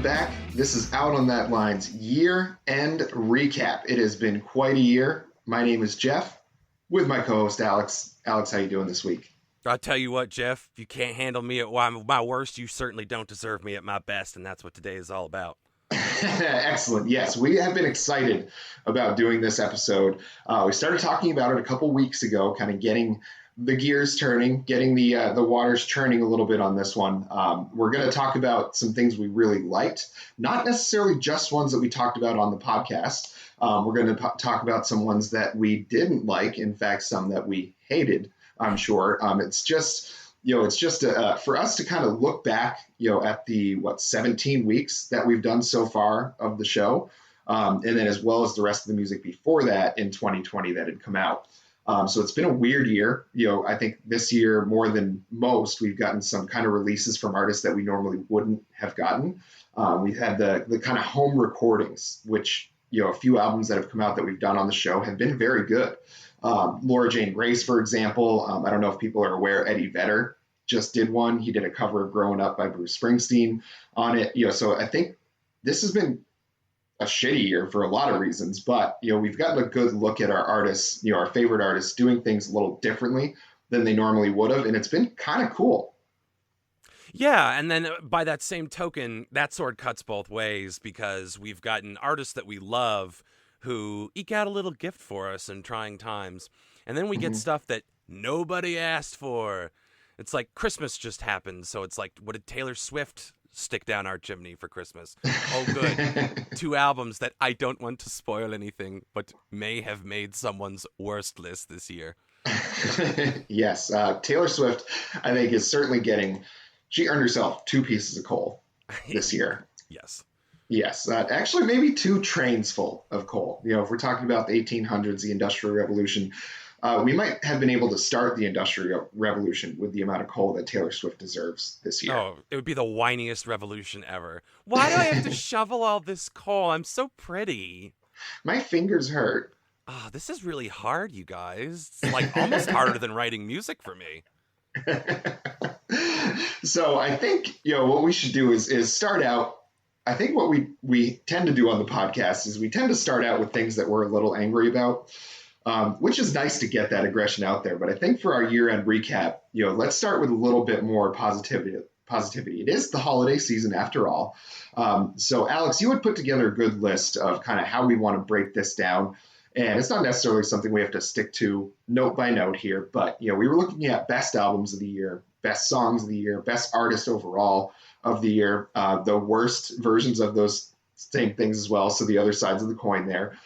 welcome back. This is Out on That Line's year-end recap. It has been quite a year. My name is Geoff, with my co-host Alex. Alex, how you doing this week? I'll tell you what, Geoff, if you can't handle me at my worst, you certainly don't deserve me at my best, and that's what today is all about. Excellent. Yes, we have been excited about doing this episode. We started talking about it a couple weeks ago, kind of getting the gears turning, getting the waters churning a little bit on this one. We're going to talk about some things we really liked, not necessarily just ones that we talked about on the podcast. We're going to talk about some ones that we didn't like, in fact, some that we hated, I'm sure. It's just for us to kind of look back, at the 17 weeks that we've done so far of the show, and then as well as the rest of the music before that in 2020 that had come out. So it's been a weird year. I think this year more than most, we've gotten some kind of releases from artists that we normally wouldn't have gotten. We've had the kind of home recordings, which a few albums that have come out that we've done on the show have been very good. Laura Jane Grace, for example. I don't know if people are aware, Eddie Vedder just did one. He did a cover of Growing Up by Bruce Springsteen on it. So I think this has been a shitty year for a lot of reasons, but we've gotten a good look at our artists, our favorite artists doing things a little differently than they normally would have, and it's been kind of cool. Yeah, and then by that same token, that sword cuts both ways, because we've gotten artists that we love who eke out a little gift for us in trying times, and then we get stuff that nobody asked for. It's like Christmas just happened, so it's like, what did Taylor Swift stick down our chimney for Christmas? Oh, good. 2 albums that I don't want to spoil anything, but may have made someone's worst list this year. Yes, Taylor Swift, I think, is certainly she earned herself 2 pieces of coal this year. Yes, actually maybe 2 trains full of coal. If we're talking about the 1800s, the Industrial Revolution, we might have been able to start the Industrial Revolution with the amount of coal that Taylor Swift deserves this year. Oh, it would be the whiniest revolution ever. Why do I have to shovel all this coal? I'm so pretty. My fingers hurt. Oh, this is really hard, you guys. It's like almost harder than writing music for me. So I think, what we should do is start out. I think what we tend to do on the podcast is we tend to start out with things that we're a little angry about, which is nice to get that aggression out there. But I think for our year-end recap, let's start with a little bit more positivity. It is the holiday season after all. So Alex, you would put together a good list of kind of how we want to break this down. And it's not necessarily something we have to stick to note by note here, but we were looking at best albums of the year, best songs of the year, best artist overall of the year, the worst versions of those same things as well, so the other sides of the coin there,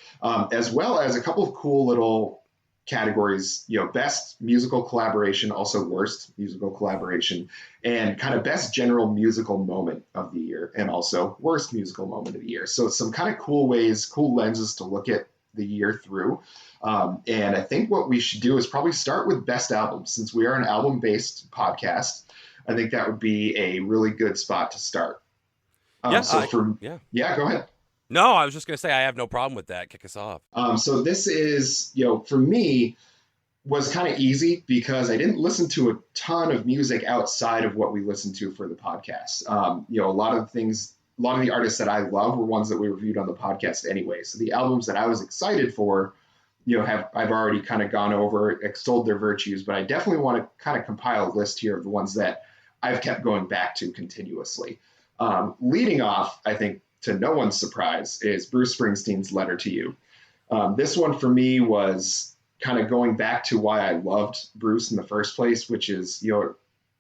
as well as a couple of cool little categories, best musical collaboration, also worst musical collaboration, and kind of best general musical moment of the year, and also worst musical moment of the year. So some kind of cool lenses to look at the year through. And I think what we should do is probably start with best albums. Since we are an album-based podcast, I think that would be a really good spot to start. Go ahead. No, I was just going to say I have no problem with that. Kick us off. So this is, for me, was kind of easy because I didn't listen to a ton of music outside of what we listened to for the podcast. A lot of the artists that I love were ones that we reviewed on the podcast anyway. So the albums that I was excited for, I've already kind of gone over, extolled their virtues, but I definitely want to kind of compile a list here of the ones that I've kept going back to continuously. Leading off, I think, to no one's surprise, is Bruce Springsteen's Letter to You. This one for me was kind of going back to why I loved Bruce in the first place, which is, you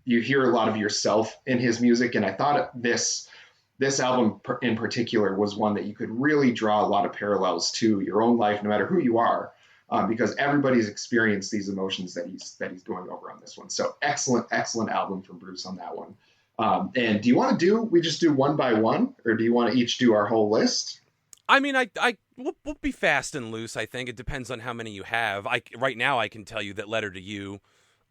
hear a lot of yourself in his music. And I thought this album in particular was one that you could really draw a lot of parallels to your own life, no matter who you are, because everybody's experienced these emotions that he's going over on this one. So excellent album from Bruce on that one. And do you want to we just do one by one, or do you want to each do our whole list? I mean, we'll be fast and loose. I think it depends on how many you have. Right now I can tell you that Letter to You,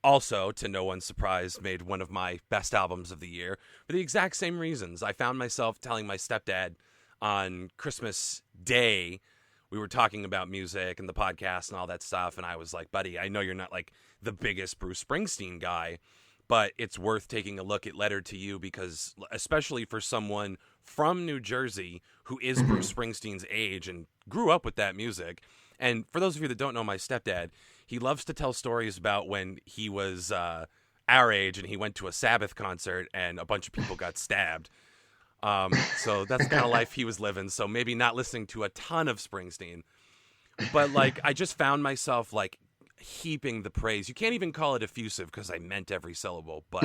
also, to no one's surprise, made one of my best albums of the year for the exact same reasons. I found myself telling my stepdad on Christmas Day, we were talking about music and the podcast and all that stuff, and I was like, buddy, I know you're not like the biggest Bruce Springsteen guy, but it's worth taking a look at Letter to You because, especially for someone from New Jersey who is Bruce Springsteen's age and grew up with that music. And for those of you that don't know my stepdad, he loves to tell stories about when he was our age and he went to a Sabbath concert and a bunch of people got stabbed. So that's the kind of life he was living. So maybe not listening to a ton of Springsteen. But, like, I just found myself, like, heaping the praise. You can't even call it effusive because I meant every syllable, but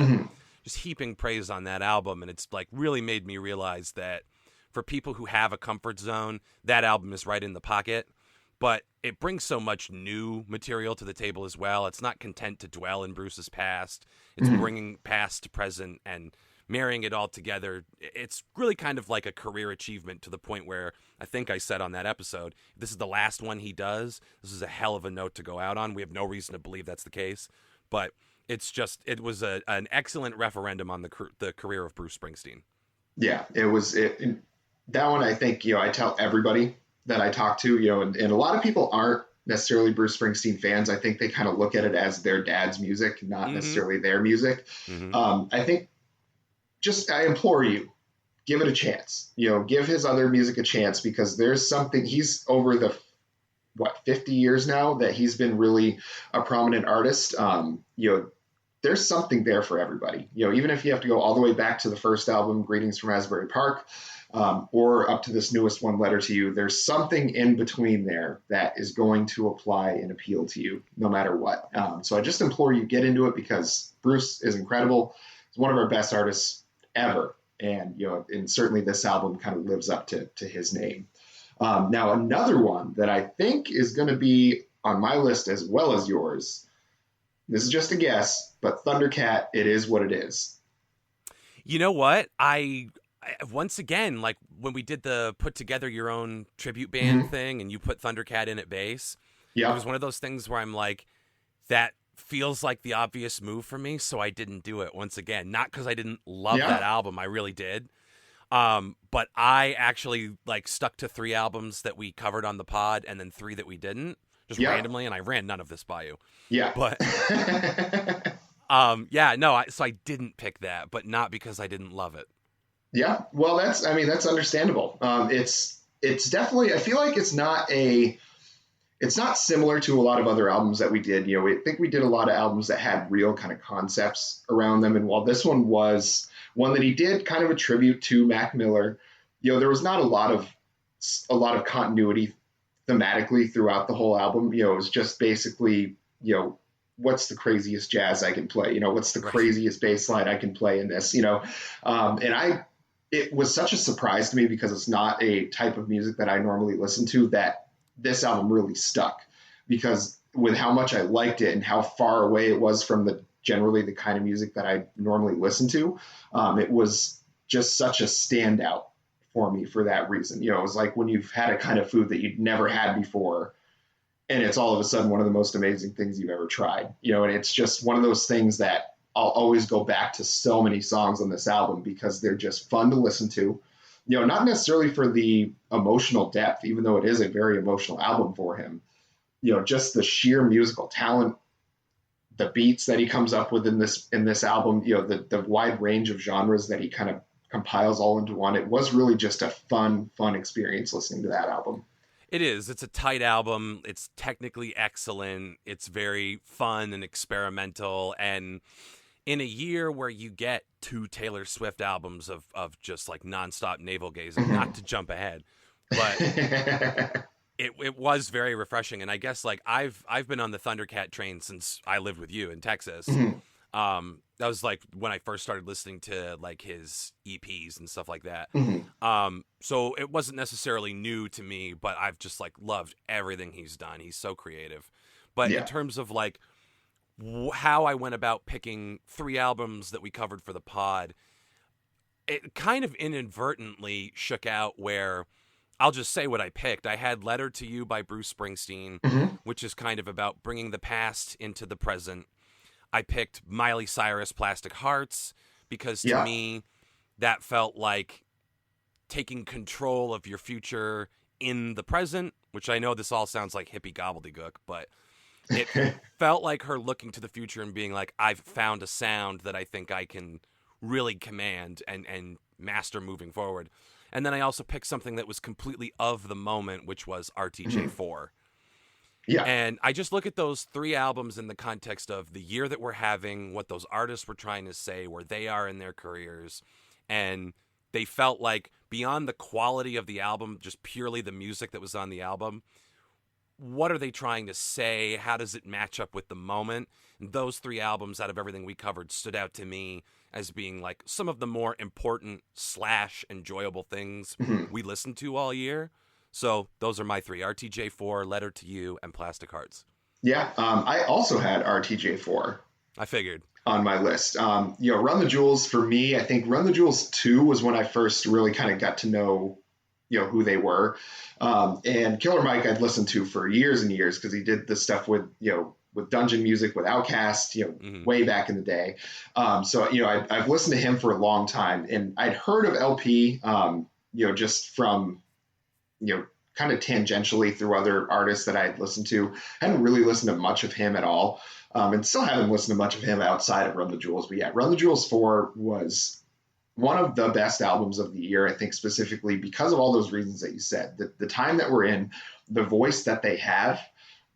just heaping praise on that album. And it's, like, really made me realize that for people who have a comfort zone, that album is right in the pocket. But it brings so much new material to the table as well. It's not content to dwell in Bruce's past. It's bringing past to present and marrying it all together. It's really kind of like a career achievement to the point where I think I said on that episode, if this is the last one he does, this is a hell of a note to go out on. We have no reason to believe that's the case, but it's just, it was an excellent referendum on the career of Bruce Springsteen. Yeah, it was that one. I think, I tell everybody that I talk to, and a lot of people aren't necessarily Bruce Springsteen fans. I think they kind of look at it as their dad's music, not necessarily their music. I think I implore you, give it a chance, give his other music a chance, because there's something. He's over the 50 years now that he's been really a prominent artist. There's something there for everybody, even if you have to go all the way back to the first album, Greetings from Asbury Park, or up to this newest one, Letter to You. There's something in between there that is going to apply and appeal to you no matter what. So I just implore you, get into it, because Bruce is incredible. He's one of our best artists ever. And, and certainly this album kind of lives up to his name. Now, another one that I think is going to be on my list as well as yours, this is just a guess, but Thundercat, It Is What It Is. You know what? I once again, like when we did the put together your own tribute band thing and you put Thundercat in at bass, it was one of those things where I'm like, that feels like the obvious move for me, so I didn't do it once again. Not because I didn't love that album, I really did. But I actually stuck to 3 albums that we covered on the pod and then 3 that we didn't, just randomly, and I ran none of this by you. Yeah. But so I didn't pick that, but not because I didn't love it. Yeah, well, that's understandable. It's definitely, I feel like it's not similar to a lot of other albums that we did. I think we did a lot of albums that had real kind of concepts around them. And while this one was one that he did kind of a tribute to Mac Miller, there was not a lot of continuity thematically throughout the whole album. It was just basically, what's the craziest jazz I can play? What's the craziest bass line I can play in this? It was such a surprise to me, because it's not a type of music that I normally listen to, that this album really stuck, because with how much I liked it and how far away it was from generally the kind of music that I normally listen to, it was just such a standout for me for that reason. It was like when you've had a kind of food that you'd never had before, and it's all of a sudden one of the most amazing things you've ever tried, and it's just one of those things that I'll always go back to so many songs on this album because they're just fun to listen to, not necessarily for the emotional depth, even though it is a very emotional album for him, just the sheer musical talent, the beats that he comes up with in this album, the wide range of genres that he kind of compiles all into one. It was really just a fun experience listening to that album. It is. It's a tight album. It's technically excellent. It's very fun and experimental. And in a year where you get 2 Taylor Swift albums of just nonstop navel gazing, not to jump ahead, but it was very refreshing. And I guess I've been on the Thundercat train since I lived with you in Texas. That was when I first started listening to his EPs and stuff like that. So it wasn't necessarily new to me, but I've just loved everything he's done. He's so creative. But in terms of how I went about picking 3 albums that we covered for the pod, it kind of inadvertently shook out where I'll just say what I picked. I had Letter to You by Bruce Springsteen, which is kind of about bringing the past into the present. I picked Miley Cyrus, Plastic Hearts, because to me, that felt like taking control of your future in the present, which I know this all sounds like hippie gobbledygook, but It felt like her looking to the future and being like, I've found a sound that I think I can really command and master moving forward. And then I also picked something that was completely of the moment, which was RTJ4. Yeah. And I just look at those 3 albums in the context of the year that we're having, what those artists were trying to say, where they are in their careers. And they felt like beyond the quality of the album, just purely the music that was on the album, what are they trying to say? How does it match up with the moment? And those 3 albums out of everything we covered stood out to me as being like some of the more important / enjoyable things we listened to all year. So those are my 3: RTJ4, Letter to You, and Plastic Hearts. Yeah. I also had RTJ4 I figured on my list. Run the Jewels for me, I think Run the Jewels 2 was when I first really kind of got to know, who they were. And Killer Mike I'd listened to for years and years because he did this stuff with Dungeon Music, with Outkast, way back in the day. I've listened to him for a long time, and I'd heard of LP, just from, kind of tangentially through other artists that I had listened to. I hadn't really listened to much of him at all. And still haven't listened to much of him outside of Run the Jewels. But yeah, Run the Jewels 4 was one of the best albums of the year, I think, specifically because of all those reasons that you said. The time that we're in, the voice that they have,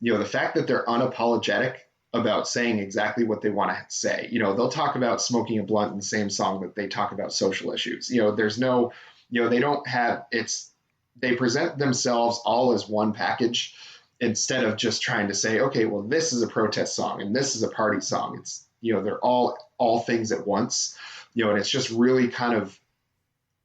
the fact that they're unapologetic about saying exactly what they want to say. They'll talk about smoking a blunt in the same song that they talk about social issues. There's no, they don't have, they present themselves all as one package instead of just trying to say, okay, well, this is a protest song and this is a party song. It's, they're all things at once, and it's just really kind of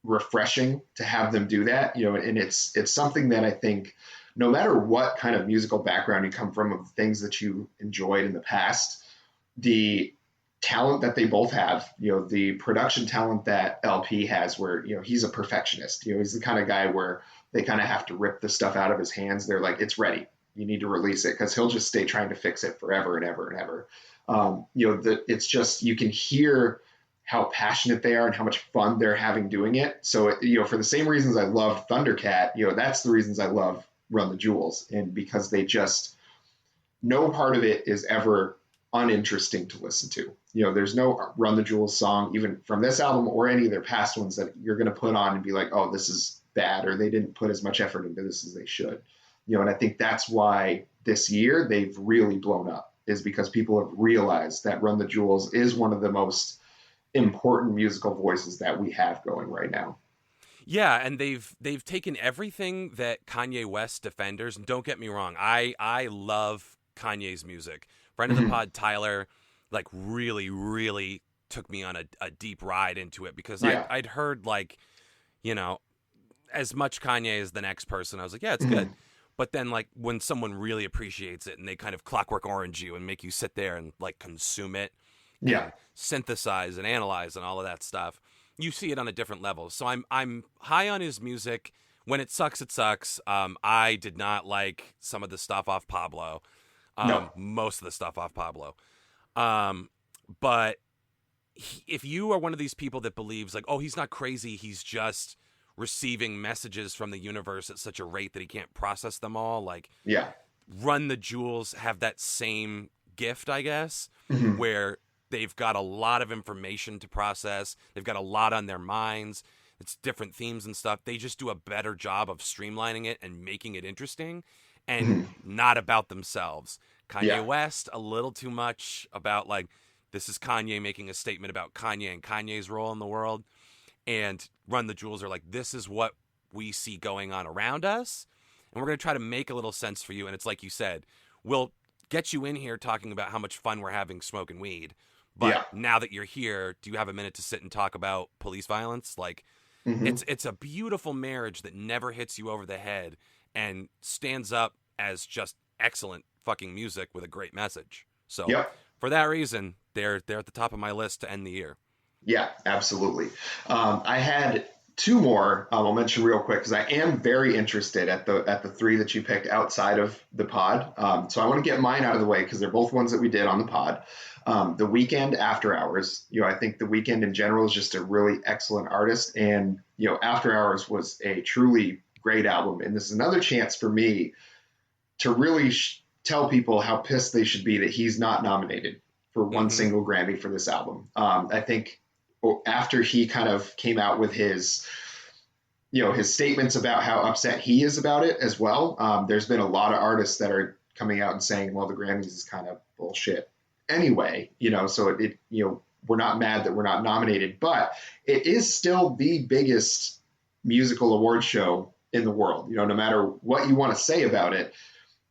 refreshing to have them do that, and it's something that I think no matter what kind of musical background you come from, of things that you enjoyed in the past, the talent that they both have, the production talent that LP has, where, he's a perfectionist, he's the kind of guy where they kind of have to rip the stuff out of his hands. They're like, it's ready. You need to release it, because he'll just stay trying to fix it forever and ever and ever. It's just, you can hear how passionate they are and how much fun they're having doing it. So, for the same reasons I love Thundercat, that's the reasons I love Run the Jewels. And because they just, no part of it is ever uninteresting to listen to. There's no Run the Jewels song, even from this album or any of their past ones, that you're going to put on and be like, oh, this is bad, or they didn't put as much effort into this as they should. And I think that's why this year they've really blown up, is because people have realized that Run the Jewels is one of the most important musical voices that we have going right now. Yeah, and they've taken everything that Kanye West defenders, and don't get me wrong, I love Kanye's music. Friend of the pod, Tyler, like really took me on a deep ride into it, because I'd heard, like, as much Kanye as the next person. I was like, yeah, it's good. But then, like, when someone really appreciates it and they kind of Clockwork Orange you and make you sit there and, like, consume it, and synthesize and analyze and all of that stuff, you see it on a different level. So I'm high on his music. When it sucks, it sucks. I did not like some of the stuff off Pablo. Most of the stuff off Pablo. But if you are one of these people that believes, like, oh, he's not crazy, he's just receiving messages from the universe at such a rate that he can't process them all, like, Run the Jewels have that same gift, I guess, where they've got a lot of information to process. They've got a lot on their minds. It's different themes and stuff. They just do a better job of streamlining it and making it interesting, and not about themselves. Kanye West, a little too much about, like, this is Kanye making a statement about Kanye and Kanye's role in the world. And Run the Jewels are like, this is what we see going on around us, and we're going to try to make a little sense for you. And it's like you said, we'll get you in here talking about how much fun we're having smoking weed. But now that you're here, do you have a minute to sit and talk about police violence? Like, it's a beautiful marriage that never hits you over the head and stands up as just excellent fucking music with a great message. So for that reason, they're at the top of my list to end the year. Yeah, absolutely. I had 2 more I'll mention real quick, because I am very interested at the 3 that you picked outside of the pod. So I want to get mine out of the way, because they're both ones that we did on the pod. The Weeknd, After Hours. I think The Weeknd in general is just a really excellent artist, and After Hours was a truly great album. And this is another chance for me to really tell people how pissed they should be that he's not nominated for one single Grammy for this album. I think after he kind of came out with his statements about how upset he is about it as well, there's been a lot of artists that are coming out and saying, well, the Grammys is kind of bullshit anyway, so we're not mad that we're not nominated, but it is still the biggest musical award show in the world. No matter what you want to say about it,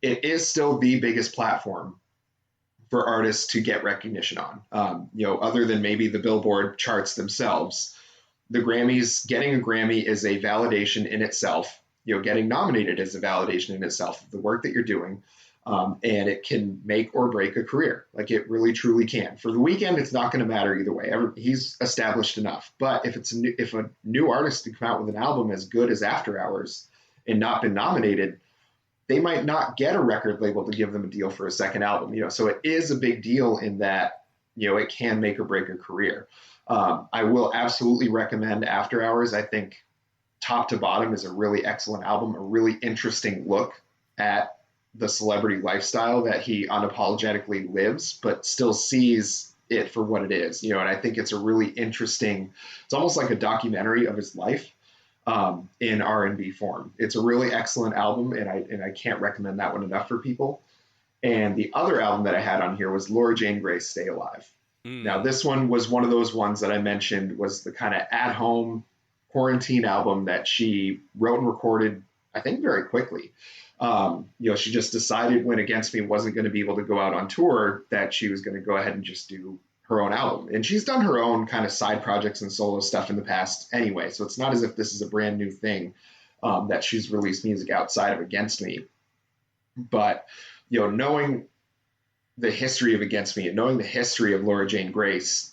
it is still the biggest platform for artists to get recognition on. Other than maybe the Billboard charts themselves, the Grammys, getting a Grammy is a validation in itself. Getting nominated is a validation in itself of the work that you're doing. And it can make or break a career. Like, it really, truly can. For The Weeknd, it's not going to matter either way. He's established enough. But if a new artist to come out with an album as good as After Hours and not been nominated, they might not get a record label to give them a deal for a second album. So it is a big deal in that, it can make or break a career. I will absolutely recommend After Hours. I think top to bottom is a really excellent album, a really interesting look at the celebrity lifestyle that he unapologetically lives, but still sees it for what it is, and I think it's a really interesting, it's almost like a documentary of his life in R&B form. It's a really excellent album, and I can't recommend that one enough for people. And the other album that I had on here was Laura Jane Grace, Stay Alive. Now, this one was one of those ones that I mentioned was the kind of at-home quarantine album that she wrote and recorded, I think, very quickly. She just decided when Against Me wasn't going to be able to go out on tour that she was going to go ahead and just do her own album. And she's done her own kind of side projects and solo stuff in the past anyway. So it's not as if this is a brand new thing that she's released music outside of Against Me. But, knowing the history of Against Me and knowing the history of Laura Jane Grace,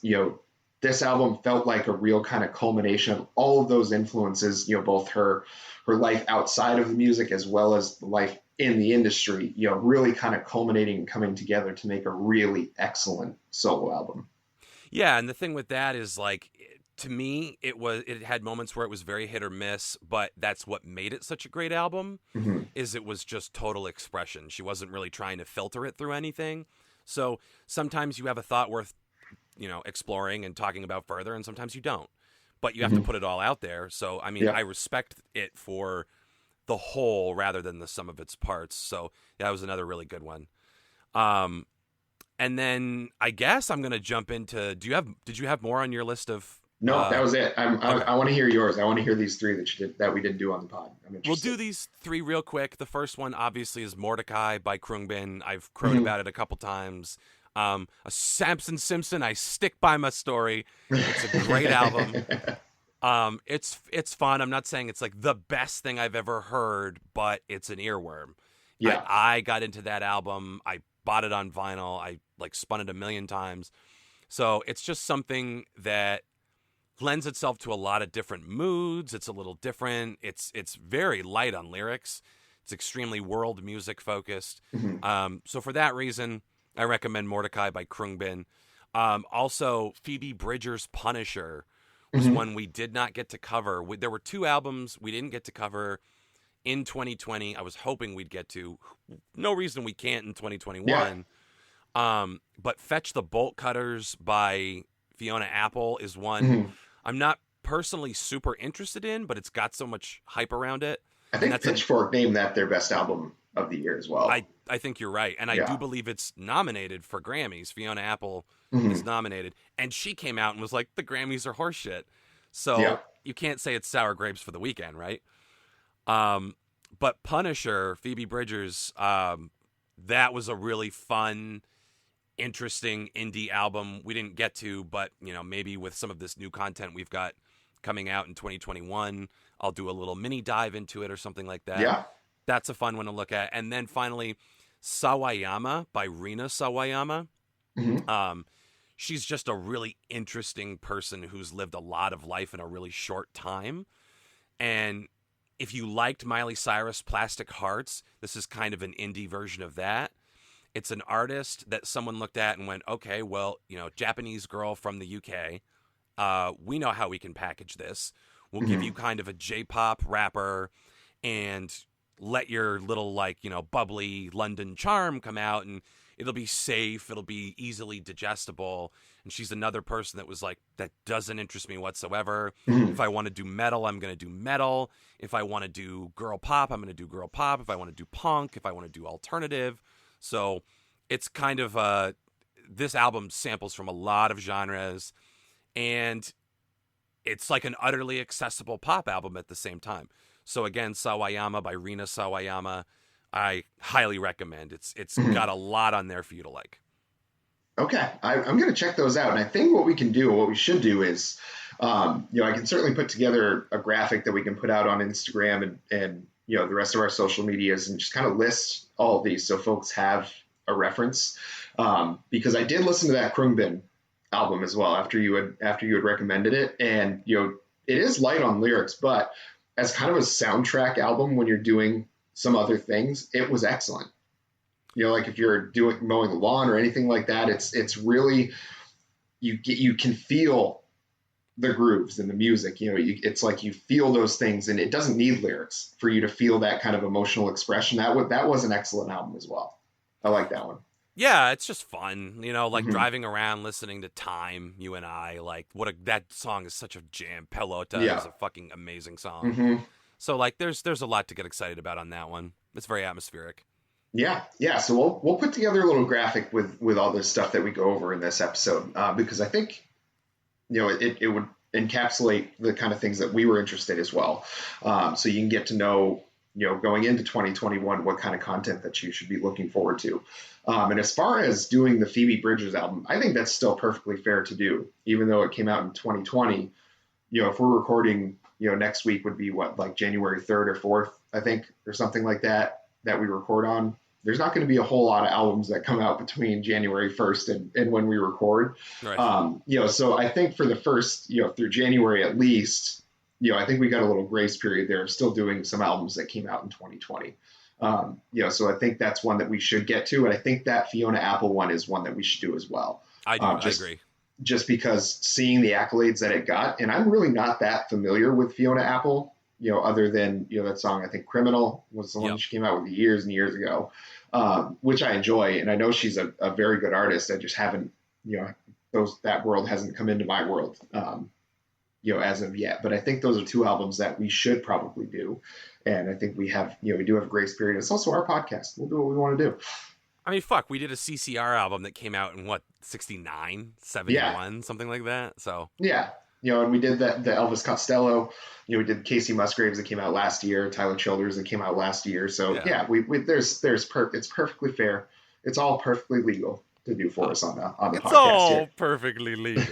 this album felt like a real kind of culmination of all of those influences, both her life outside of the music as well as the life in the industry, really kind of culminating and coming together to make a really excellent solo album. Yeah, and the thing with that is, like, to me, it had moments where it was very hit or miss, but that's what made it such a great album, is it was just total expression. She wasn't really trying to filter it through anything. So sometimes you have a thought worth, exploring and talking about further, and sometimes you don't. But you have to put it all out there. So, I mean, I respect it for the whole rather than the sum of its parts. So that was another really good one. And then I guess I'm going to jump into, did you have more on your list of? No, that was it. I want to hear yours. I want to hear these three that we didn't do on the pod. We'll do these three real quick. The first one obviously is Mordecai by Khruangbin. I've crowed about it a couple times. A Samson Simpson, I stick by my story. It's a great album. It's fun. I'm not saying it's like the best thing I've ever heard, but it's an earworm. Yeah. I got into that album. I bought it on vinyl. I spun it a million times. So it's just something that lends itself to a lot of different moods. It's a little different. It's very light on lyrics. It's extremely world music focused. So for that reason, I recommend Mordecai by Khruangbin. Also, Phoebe Bridgers' Punisher was one we did not get to cover. There were two albums we didn't get to cover in 2020. I was hoping we'd get to. No reason we can't in 2021. But Fetch the Bolt Cutters by Fiona Apple is one I'm not personally super interested in, but it's got so much hype around it. I think Pitchfork named that their best album of the year as well. I think you're right. And I do believe it's nominated for Grammys. Fiona Apple is nominated. And she came out and was like, the Grammys are horseshit. So you can't say it's sour grapes for The Weeknd, right? But Punisher, Phoebe Bridgers, that was a really fun, interesting indie album we didn't get to, but maybe with some of this new content we've got coming out in 2021, I'll do a little mini dive into it or something like that. Yeah. That's a fun one to look at. And then finally, Sawayama by Rina Sawayama. She's just a really interesting person who's lived a lot of life in a really short time. And if you liked Miley Cyrus' Plastic Hearts, this is kind of an indie version of that. It's an artist that someone looked at and went, okay, well, Japanese girl from the UK. We know how we can package this. We'll give you kind of a J-pop rapper, and let your little, like, bubbly London charm come out, and it'll be safe, it'll be easily digestible. And she's another person that was like, that doesn't interest me whatsoever. If I want to do metal, I'm going to do metal. If I want to do girl pop, I'm going to do girl pop. If I want to do punk, if I want to do alternative. So it's kind of this album samples from a lot of genres, and it's like an utterly accessible pop album at the same time. So again, Sawayama by Rina Sawayama, I highly recommend. It's got a lot on there for you to like. Okay, I'm going to check those out. And I think what we should do is, I can certainly put together a graphic that we can put out on Instagram and the rest of our social medias, and just kind of list all of these so folks have a reference. Because I did listen to that Krungbin album as well after you had recommended it, and it is light on lyrics, but as kind of a soundtrack album when you're doing some other things, it was excellent. Like if you're mowing the lawn or anything like that, it's really, you can feel the grooves and the music. It's like you feel those things, and it doesn't need lyrics for you to feel that kind of emotional expression. That was an excellent album as well. I like that one. Yeah, it's just fun, like driving around listening to Time, you and I, like that song is such a jam. Pelota is a fucking amazing song. So like there's a lot to get excited about on that one. It's very atmospheric. Yeah. So we'll put together a little graphic with all this stuff that we go over in this episode, because I think it would encapsulate the kind of things that we were interested as well. So you can get to know going into 2021 what kind of content that you should be looking forward to. And as far as doing the Phoebe Bridgers album, I think that's still perfectly fair to do, even though it came out in 2020. If we're recording, next week would be like January 3rd or 4th, I think, or something like that we record on. There's not going to be a whole lot of albums that come out between January 1st and when we record. Right. So I think for the first, through January at least, I think we got a little grace period there of still doing some albums that came out in 2020. So I think that's one that we should get to. And I think that Fiona Apple one is one that we should do as well. I agree. Just because seeing the accolades that it got, and I'm really not that familiar with Fiona Apple, other than, that song, I think Criminal was the one she came out with years and years ago, which I enjoy. And I know she's a very good artist. I just haven't, that world hasn't come into my world, as of yet. But I think those are two albums that we should probably do. And I think we have, we do have a grace period. It's also our podcast. We'll do what we want to do. I mean, fuck, we did a CCR album that came out in 69, 71, something like that. So yeah. And we did the Elvis Costello, we did Casey Musgraves that came out last year, Tyler Childers that came out last year. So it's perfectly fair. It's all perfectly legal to do for us on the podcast. It's all perfectly legal.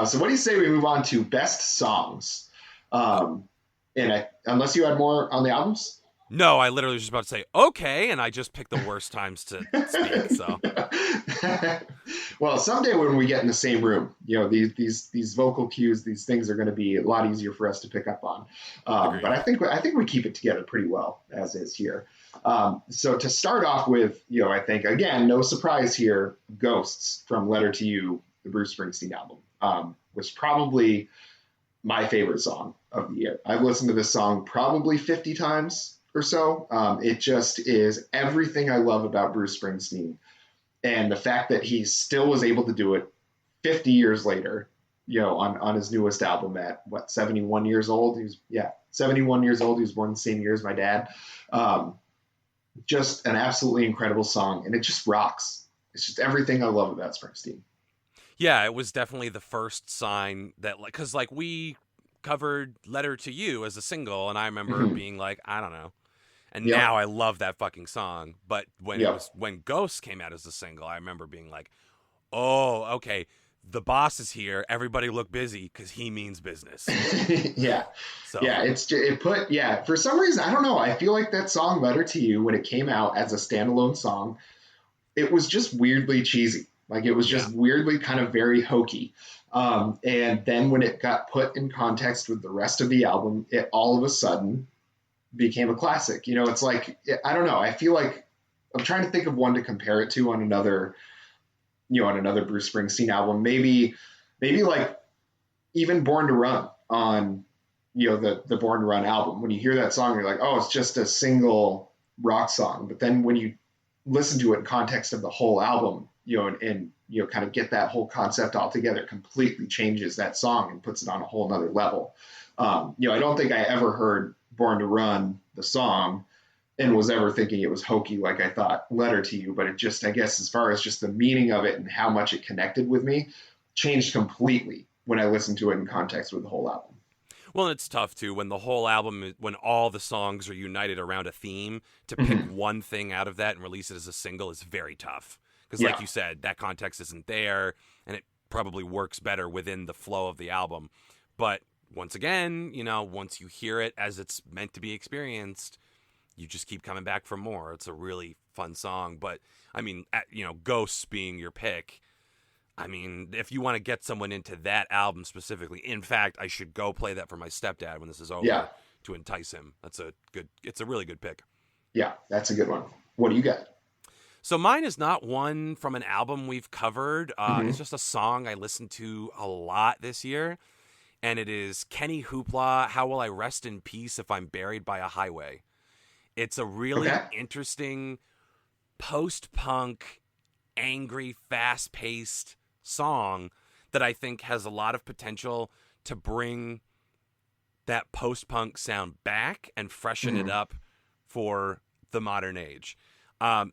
So what do you say we move on to best songs? Unless you had more on the albums? No, I literally was just about to say, okay, and I just picked the worst times to speak, so. Well, someday when we get in the same room, these vocal cues, these things are going to be a lot easier for us to pick up on. But I think we keep it together pretty well, as is here. So to start off with, I think, again, no surprise here, Ghosts from Letter to You, the Bruce Springsteen album, was probably my favorite song of the year. I've listened to this song probably 50 times or so. It just is everything I love about Bruce Springsteen. And the fact that he still was able to do it 50 years later, on his newest album at 71 years old. He was 71 years old. He was born the same year as my dad. Just an absolutely incredible song. And it just rocks. It's just everything I love about Springsteen. Yeah, it was definitely the first sign that, because we covered Letter to You as a single, and I remember being like, I don't know. And now I love that fucking song. But when Ghosts came out as a single, I remember being like, oh, okay, the boss is here. Everybody look busy because he means business. Yeah. So. Yeah, for some reason, I don't know. I feel like that song Letter to You, when it came out as a standalone song, it was just weirdly cheesy. Like it was just weirdly kind of very hokey. And then when it got put in context with the rest of the album, it all of a sudden became a classic. It's like, I don't know. I feel like I'm trying to think of one to compare it to on another Bruce Springsteen album. Maybe like even Born to Run on the Born to Run album. When you hear that song, you're like, oh, it's just a single rock song. But then when you listen to it in context of the whole album, and kind of get that whole concept all together, completely changes that song and puts it on a whole nother level. I don't think I ever heard Born to Run, the song, and was ever thinking it was hokey like I thought Letter to You, but it just, I guess, as far as just the meaning of it and how much it connected with me, changed completely when I listened to it in context with the whole album. Well, it's tough too when the whole album, when all the songs are united around a theme, to pick one thing out of that and release it as a single is very tough. Because like you said, that context isn't there, and it probably works better within the flow of the album. But once again, once you hear it as it's meant to be experienced, you just keep coming back for more. It's a really fun song. But, I mean, Ghosts being your pick, I mean, if you want to get someone into that album specifically, in fact, I should go play that for my stepdad when this is over to entice him. It's a really good pick. Yeah, that's a good one. What do you got? So mine is not one from an album we've covered. It's just a song I listened to a lot this year. And it is Kenny Hoopla, How Will I Rest in Peace If I'm Buried by a Highway? It's a really interesting post-punk, angry, fast-paced song that I think has a lot of potential to bring that post-punk sound back and freshen it up for the modern age.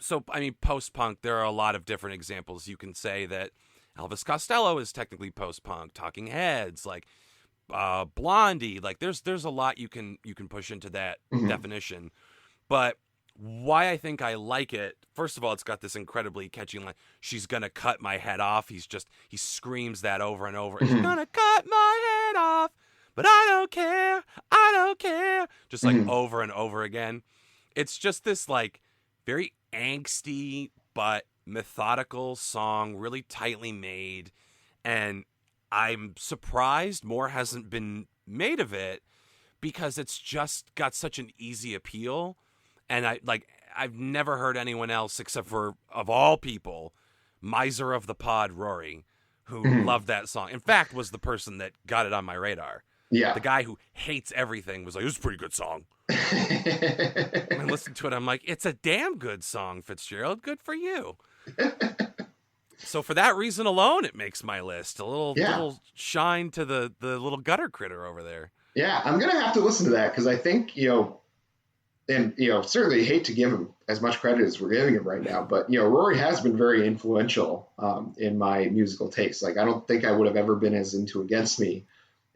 So, I mean, post-punk, there are a lot of different examples. You can say that Elvis Costello is technically post-punk, Talking Heads, like Blondie, like there's a lot you can push into that definition. But why I think I like it, first of all, it's got this incredibly catchy line, she's gonna cut my head off. He screams that over and over. She's gonna cut my head off, but I don't care. Just like over and over again. It's just this like very angsty but methodical song, really tightly made, and I'm surprised more hasn't been made of it because it's just got such an easy appeal. And I've never heard anyone else except for, of all people, Miser of the Pod Rory, who loved that song. In fact, was the person that got it on my radar. Yeah. The guy who hates everything was like, "This is a pretty good song." And I listened to it, I'm like, it's a damn good song, Fitzgerald. Good for you. So for that reason alone, it makes my list. A little shine to the little gutter critter over there. Yeah, I'm going to have to listen to that because I think, certainly hate to give him as much credit as we're giving him right now, but, Rory has been very influential in my musical taste. Like, I don't think I would have ever been as into Against Me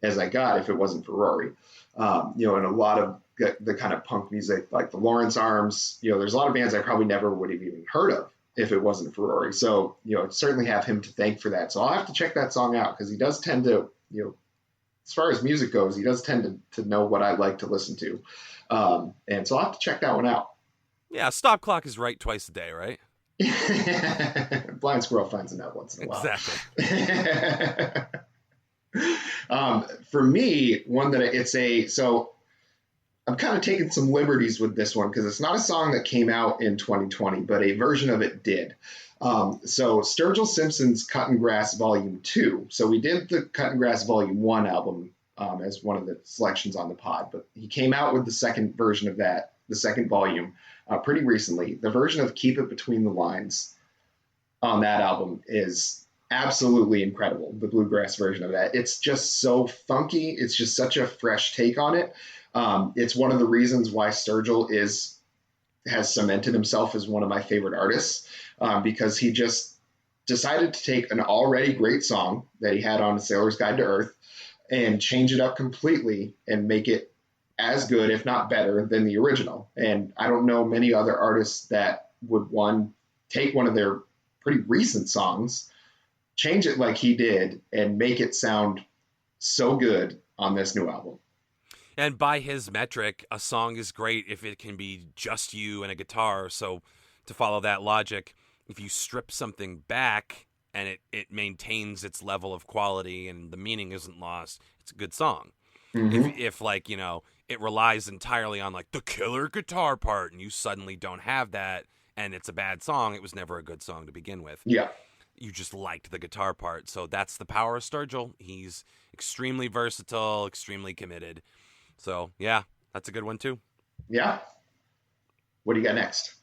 as I got if it wasn't for Rory. And a lot of the kind of punk music, like the Lawrence Arms, there's a lot of bands I probably never would have even heard of if it wasn't for Rory. So, certainly have him to thank for that. So I'll have to check that song out because he does tend to, as far as music goes, he does tend to know what I like to listen to. And so I'll have to check that one out. Yeah, Stop Clock is right twice a day, right? Blind squirrel finds a nut once in a while. Exactly. For me, one that so I'm kind of taking some liberties with this one because it's not a song that came out in 2020, but a version of it did. So Sturgill Simpson's Cutting Grass Volume 2. So we did the Cutting Grass Volume 1 album as one of the selections on the pod, but he came out with the second version of that, the second volume, pretty recently. The version of Keep It Between the Lines on that album is absolutely incredible, the bluegrass version of that. It's just so funky. It's just such a fresh take on it. It's one of the reasons why Sturgill has cemented himself as one of my favorite artists, because he just decided to take an already great song that he had on A Sailor's Guide to Earth and change it up completely and make it as good, if not better, than the original. And I don't know many other artists that would, take one of their pretty recent songs, change it like he did, and make it sound so good on this new album. And by his metric, a song is great if it can be just you and a guitar. So to follow that logic, if you strip something back and it maintains its level of quality and the meaning isn't lost, it's a good song. If it relies entirely on like the killer guitar part and you suddenly don't have that and it's a bad song, it was never a good song to begin with. Yeah. You just liked the guitar part. So that's the power of Sturgill. He's extremely versatile, extremely committed. So yeah, that's a good one too. Yeah. What do you got next?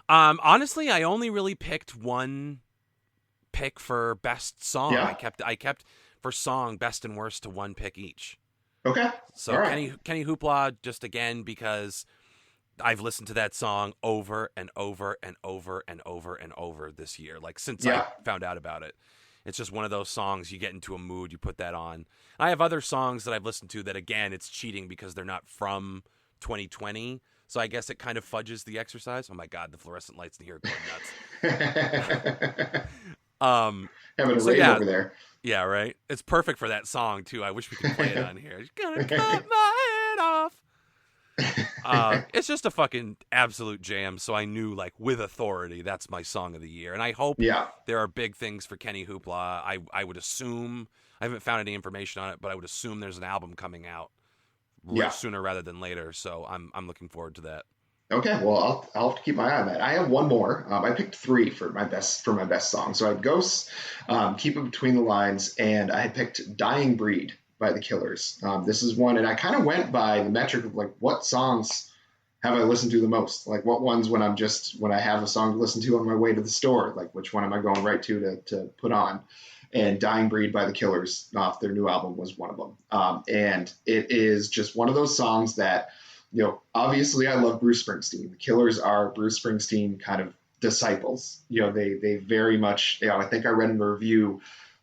Honestly, I only really picked one pick for best song. Yeah. I kept for song best and worst to one pick each. Okay. So All right. Kenny Hoopla, just again because I've listened to that song over and over and over and over and over this year, like since I found out about it. It's just one of those songs you get into a mood, you put that on. I have other songs that I've listened to that, again, it's cheating because they're not from 2020. So I guess it kind of fudges the exercise. Oh my God, the fluorescent lights in here are going nuts. Having a rave over there. Yeah, right. It's perfect for that song too. I wish we could play it on here. Just gonna cut my head off. It's just a fucking absolute jam. So I knew, like, with authority, that's my song of the year. And I hope there are big things for Kenny Hoopla. I would assume, I haven't found any information on it, but I would assume there's an album coming out sooner rather than later. So I'm looking forward to that. Okay, well, I'll have to keep my eye on that. I have one more. I picked 3 for my best song. So I had Ghosts, Keep It Between the Lines, and I had picked Dying Breed by The Killers. This is one, and I kind of went by the metric of, like, what songs have I listened to the most? Like, what ones when I have a song to listen to on my way to the store, like, which one am I going right to put on? And Dying Breed by The Killers off their new album was one of them. And it is just one of those songs that, you know, obviously I love Bruce Springsteen. The Killers are Bruce Springsteen kind of disciples. You know, they very much, you know, I think I read in a review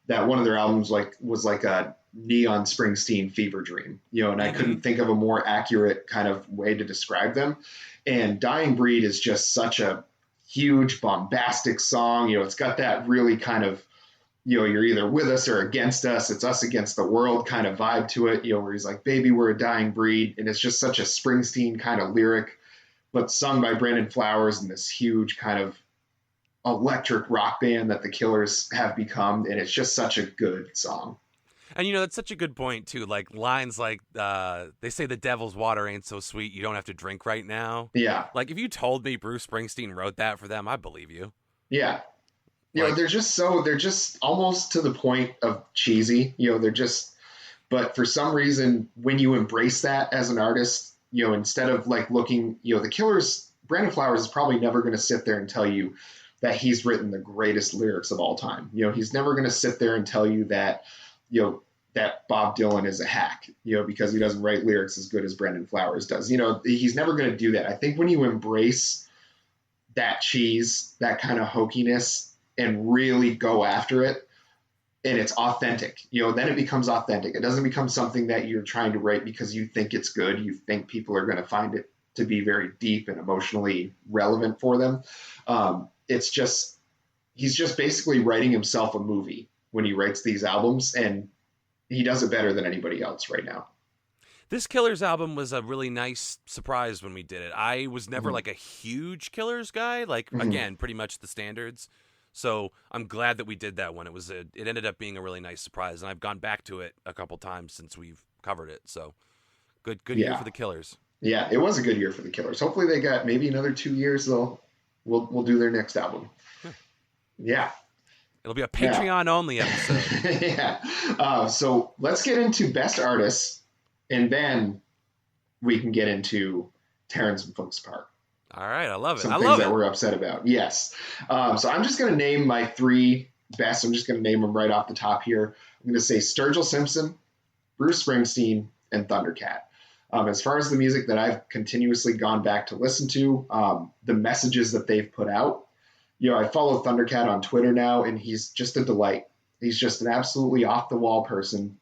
that one of their albums was like a neon Springsteen fever dream, you know, and I couldn't think of a more accurate kind of way to describe them. And Dying Breed is just such a huge bombastic song. You know, it's got that really kind of, you know, you're either with us or against us. It's us against the world kind of vibe to it, you know, where he's like, baby, we're a dying breed. And it's just such a Springsteen kind of lyric, but sung by Brandon Flowers and this huge kind of electric rock band that the Killers have become. And it's just such a good song. And, you know, that's such a good point, too. Like, lines like, they say the devil's water ain't so sweet, you don't have to drink right now. Yeah. Like, if you told me Bruce Springsteen wrote that for them, I believe you. Yeah. You know, they're just almost to the point of cheesy, you know, but for some reason, when you embrace that as an artist, you know, instead of like looking, you know, the Killers, Brandon Flowers is probably never going to sit there and tell you that he's written the greatest lyrics of all time. You know, he's never going to sit there and tell you that, you know, that Bob Dylan is a hack, you know, because he doesn't write lyrics as good as Brandon Flowers does. You know, he's never going to do that. I think when you embrace that cheese, that kind of hokiness, and really go after it, and it's authentic, you know, then it becomes authentic. It doesn't become something that you're trying to write because you think it's good. You think people are going to find it to be very deep and emotionally relevant for them. It's just, he's just basically writing himself a movie when he writes these albums, and he does it better than anybody else right now. This Killers album was a really nice surprise when we did it. I was never like a huge Killers guy, like, again, pretty much the standards. So I'm glad that we did that one. It ended up being a really nice surprise, and I've gone back to it a couple times since we've covered it. So good year for the Killers. Yeah, it was a good year for the Killers. Hopefully they got maybe another 2 years. We'll do their next album. Yeah. It'll be a Patreon only episode. Yeah. So let's get into best artists, and then we can get into Terrence and Folks Apart. All right, I love it. Some things that we're upset about. Yes. So I'm just going to name my 3 best. I'm just going to name them right off the top here. I'm going to say Sturgill Simpson, Bruce Springsteen, and Thundercat. As far as the music that I've continuously gone back to listen to, the messages that they've put out, you know, I follow Thundercat on Twitter now, and he's just a delight. He's just an absolutely off-the-wall person,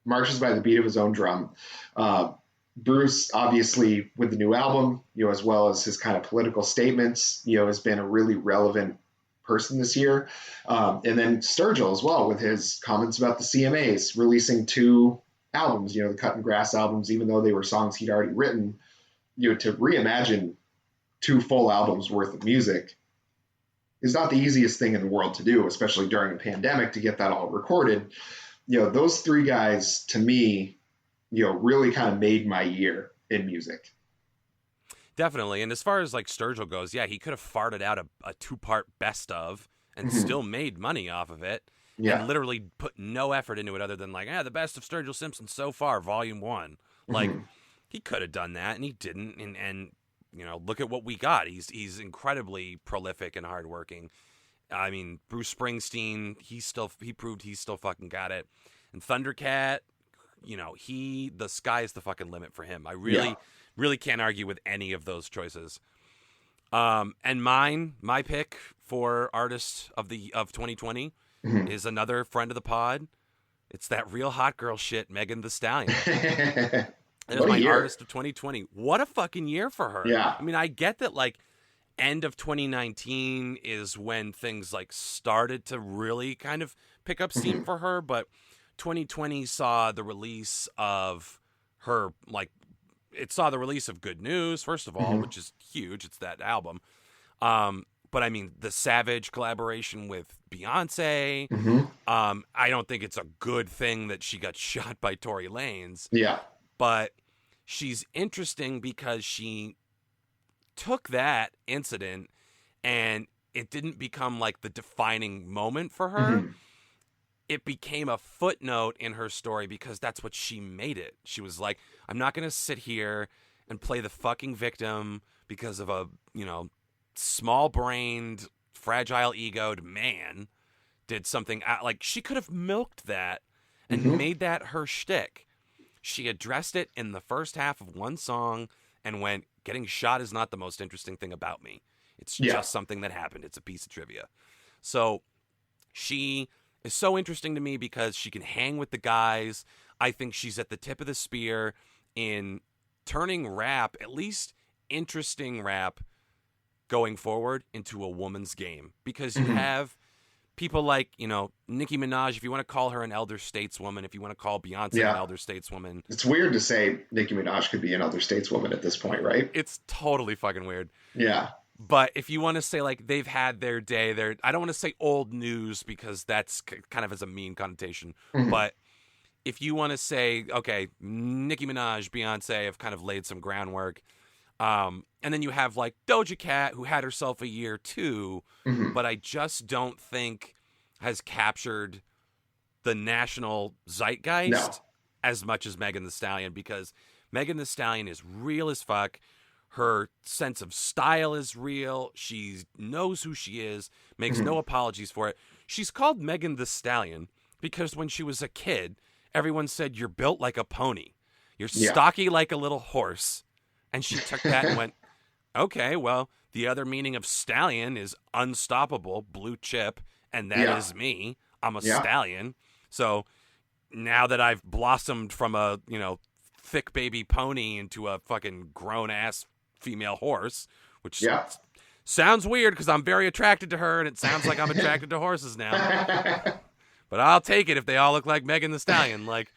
marches by the beat of his own drum. Bruce, obviously, with the new album, you know, as well as his kind of political statements, you know, has been a really relevant person this year. And then Sturgill as well, with his comments about the CMAs, releasing 2 albums, you know, the Cut and Grass albums, even though they were songs he'd already written, you know, to reimagine 2 full albums worth of music is not the easiest thing in the world to do, especially during a pandemic, to get that all recorded. You know, those 3 guys, to me, you know, really kind of made my year in music. Definitely. And as far as like Sturgill goes, yeah, he could have farted out a 2-part best of and still made money off of it. Yeah. And literally put no effort into it other than like, the best of Sturgill Simpson so far, volume 1. Like, he could have done that, and he didn't. And you know, look at what we got. He's incredibly prolific and hardworking. I mean, Bruce Springsteen, he proved he still fucking got it. And Thundercat, you know, the sky's the fucking limit for him. I really can't argue with any of those choices. And my pick for artist of 2020 is another friend of the pod. It's that real hot girl shit, Megan Thee Stallion. There's my artist of 2020. What a fucking year for her. Yeah. I mean, I get that, like, end of 2019 is when things, like, started to really kind of pick up steam for her, but 2020 saw the release of her, like, it saw the release of Good News, first of all, which is huge. It's that album. But I mean, the Savage collaboration with Beyonce. I don't think it's a good thing that she got shot by Tory Lanez. Yeah. But she's interesting because she took that incident and it didn't become like the defining moment for her. It became a footnote in her story because that's what she made it. She was like, I'm not going to sit here and play the fucking victim because of a, you know, small-brained, fragile-egoed man did something. Like, she could have milked that and made that her shtick. She addressed it in the first half of one song and went, getting shot is not the most interesting thing about me. It's just something that happened. It's a piece of trivia. So she is so interesting to me because she can hang with the guys. I think she's at the tip of the spear in turning rap, at least interesting rap, going forward into a woman's game. Because you have people like, you know, Nicki Minaj, if you want to call her an elder stateswoman, if you want to call Beyonce an elder stateswoman. It's weird to say Nicki Minaj could be an elder stateswoman at this point, right? It's totally fucking weird. Yeah. But if you want to say, like, they've had their day, I don't want to say old news because that's kind of has a mean connotation. But if you want to say, okay, Nicki Minaj, Beyonce have kind of laid some groundwork. And then you have, like, Doja Cat, who had herself a year too, but I just don't think has captured the national zeitgeist as much as Megan Thee Stallion, because Megan Thee Stallion is real as fuck. Her sense of style is real. She knows who she is, makes no apologies for it. She's called Megan Thee Stallion because when she was a kid, everyone said, you're built like a pony. You're stocky like a little horse. And she took that and went, okay, well, the other meaning of stallion is unstoppable, blue chip, and that is me. I'm a stallion. So now that I've blossomed from a, you know, thick baby pony into a fucking grown-ass female horse, which sounds weird because I'm very attracted to her, and it sounds like I'm attracted to horses now. But I'll take it if they all look like Megan Thee Stallion. Like,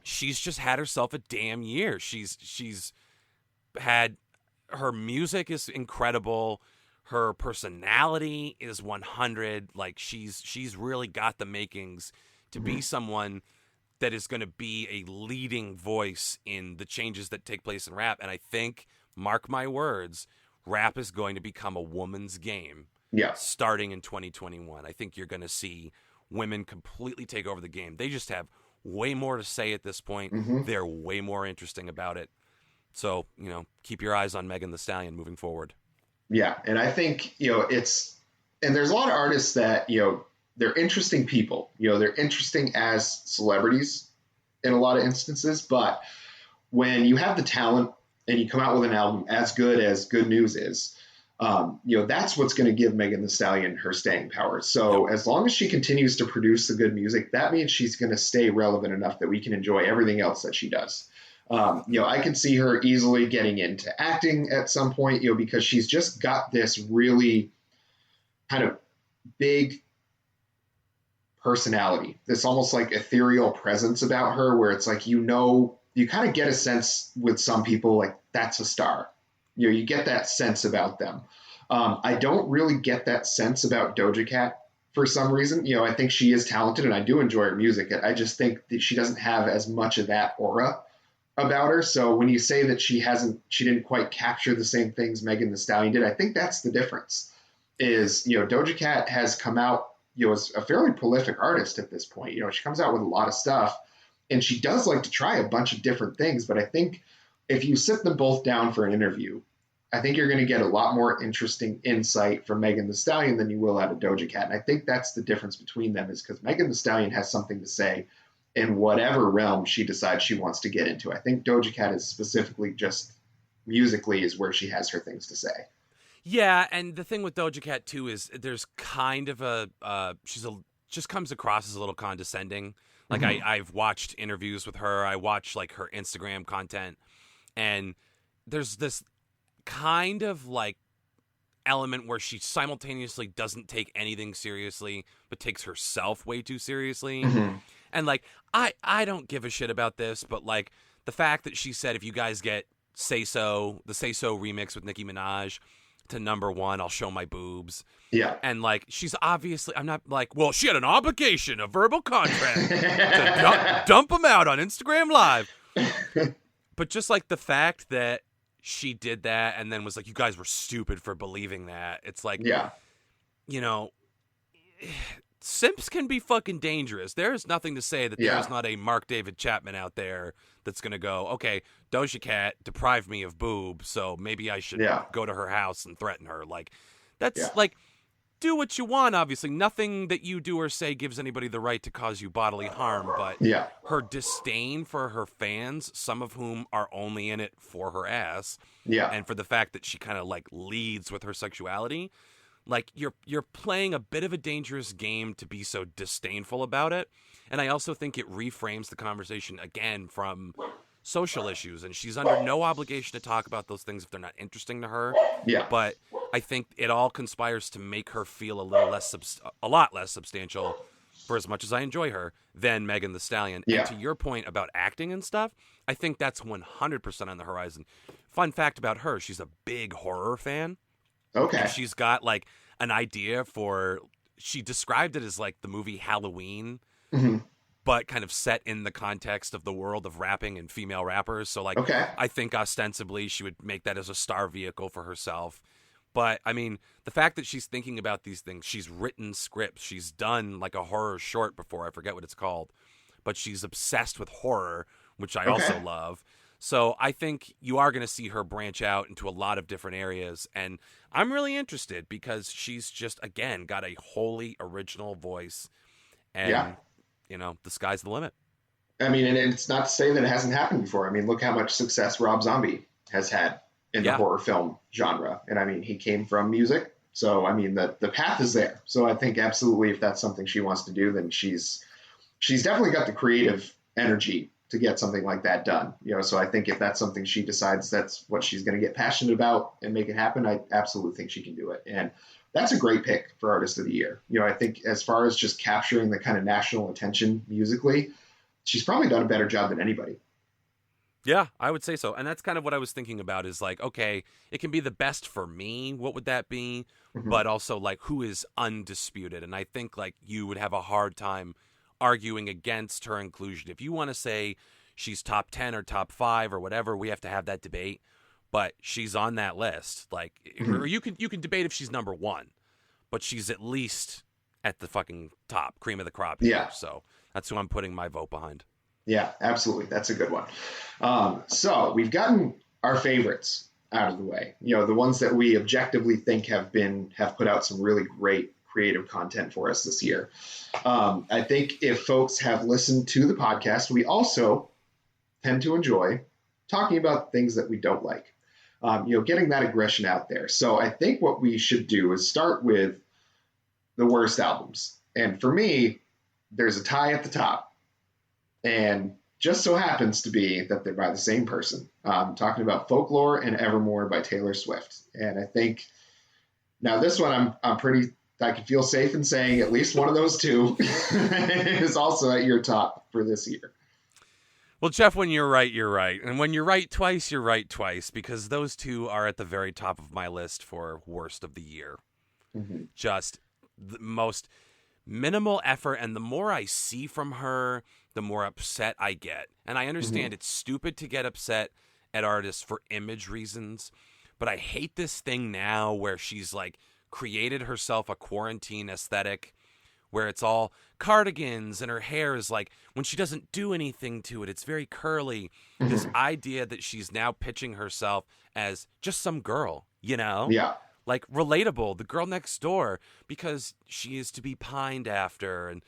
she's just had herself a damn year. She's had, her music is incredible. Her personality is 100. Like, she's really got the makings to be someone that is going to be a leading voice in the changes that take place in rap. And I think, mark my words, rap is going to become a woman's game starting in 2021. I think you're going to see women completely take over the game. They just have way more to say at this point. They're way more interesting about it. So, you know, keep your eyes on Megan Thee Stallion moving forward. Yeah. And I think, you know, and there's a lot of artists that, you know, they're interesting people, you know, they're interesting as celebrities in a lot of instances, but when you have the talent and you come out with an album as good as Good News is, you know, that's what's going to give Megan Thee Stallion her staying power. So as long as she continues to produce the good music, that means she's going to stay relevant enough that we can enjoy everything else that she does. You know, I can see her easily getting into acting at some point, you know, because she's just got this really kind of big personality, this almost like ethereal presence about her where it's like, you know, you kind of get a sense with some people like that's a star. You know, you get that sense about them. I don't really get that sense about Doja Cat for some reason. You know, I think she is talented and I do enjoy her music. I just think that she doesn't have as much of that aura about her. So when you say that she didn't quite capture the same things Megan Thee Stallion did, I think that's the difference is, you know, Doja Cat has come out, you know, as a fairly prolific artist at this point. You know, she comes out with a lot of stuff And she does like to try a bunch of different things, but I think if you sit them both down for an interview, I think you're going to get a lot more interesting insight from Megan Thee Stallion than you will out of Doja Cat. And I think that's the difference between them, is because Megan Thee Stallion has something to say in whatever realm she decides she wants to get into. I think Doja Cat is specifically just musically is where she has her things to say. Yeah, and the thing with Doja Cat too is there's kind of a just comes across as a little condescending. Like I've watched interviews with her, I watch like her Instagram content, and there's this kind of like element where she simultaneously doesn't take anything seriously but takes herself way too seriously. And like I don't give a shit about this, but like the fact that she said if you guys get the Say So remix with Nicki Minaj to #1, I'll show my boobs. Yeah. And like she's obviously, I'm not like, well, she had an obligation, a verbal contract to dump them out on Instagram Live. But just like the fact that she did that and then was like, you guys were stupid for believing that. It's like, yeah, you know, simps can be fucking dangerous. There is nothing to say that there's not a Mark David Chapman out there that's going to go, okay, Doja Cat deprived me of boobs, so maybe I should go to her house and threaten her. Like, that's like, do what you want, obviously. Nothing that you do or say gives anybody the right to cause you bodily harm, but her disdain for her fans, some of whom are only in it for her ass, and for the fact that she kind of like leads with her sexuality, like you're playing a bit of a dangerous game to be so disdainful about it. And I also think it reframes the conversation again from social issues, and she's under no obligation to talk about those things if they're not interesting to her. But I think it all conspires to make her feel a lot less substantial, for as much as I enjoy her, than Megan Thee Stallion. And to your point about acting and stuff, I think that's 100% on the horizon. Fun fact about her, she's a big horror fan. Okay. And she's got like an idea she described it as like the movie Halloween, but kind of set in the context of the world of rapping and female rappers. So like, I think ostensibly she would make that as a star vehicle for herself. But I mean, the fact that she's thinking about these things, she's written scripts, she's done like a horror short before, I forget what it's called, but she's obsessed with horror, which I also love. So I think you are going to see her branch out into a lot of different areas. And I'm really interested because she's just, again, got a wholly original voice. And, you know, the sky's the limit. I mean, and it's not to say that it hasn't happened before. I mean, look how much success Rob Zombie has had in the horror film genre. And I mean, he came from music. So, I mean, the path is there. So I think absolutely if that's something she wants to do, then she's definitely got the creative energy to get something like that done. You know, so I think if that's something she decides that's what she's going to get passionate about and make it happen, I absolutely think she can do it. And that's a great pick for Artist of the Year. You know, I think as far as just capturing the kind of national attention musically, she's probably done a better job than anybody. Yeah, I would say so. And that's kind of what I was thinking about is like, okay, it can be the best for me. What would that be? But also like who is undisputed? And I think like you would have a hard time arguing against her inclusion. If you want to say she's top 10 or top 5 or whatever, we have to have that debate. But she's on that list. Like, or you can debate if she's #1, but she's at least at the fucking top, cream of the crop here. Yeah. So that's who I'm putting my vote behind. Yeah, absolutely. That's a good one. So we've gotten our favorites out of the way. You know, the ones that we objectively think have put out some really great creative content for us this year. I think if folks have listened to the podcast, we also tend to enjoy talking about things that we don't like. You know, getting that aggression out there. So I think what we should do is start with the worst albums. And for me, there's a tie at the top. And just so happens to be that they're by the same person. Talking about Folklore and Evermore by Taylor Swift. And I think now this one I can feel safe in saying at least one of those two is also at your top for this year. Well, Geoff, when you're right, you're right. And when you're right twice, you're right twice, because those two are at the very top of my list for worst of the year. Just the most minimal effort. And the more I see from her, the more upset I get. And I understand it's stupid to get upset at artists for image reasons, but I hate this thing now where she's like created herself a quarantine aesthetic where it's all cardigans and her hair is like, when she doesn't do anything to it, it's very curly. This Mhm. idea that she's now pitching herself as just some girl, you know? Yeah. Like relatable, the girl next door, because she is to be pined after. And,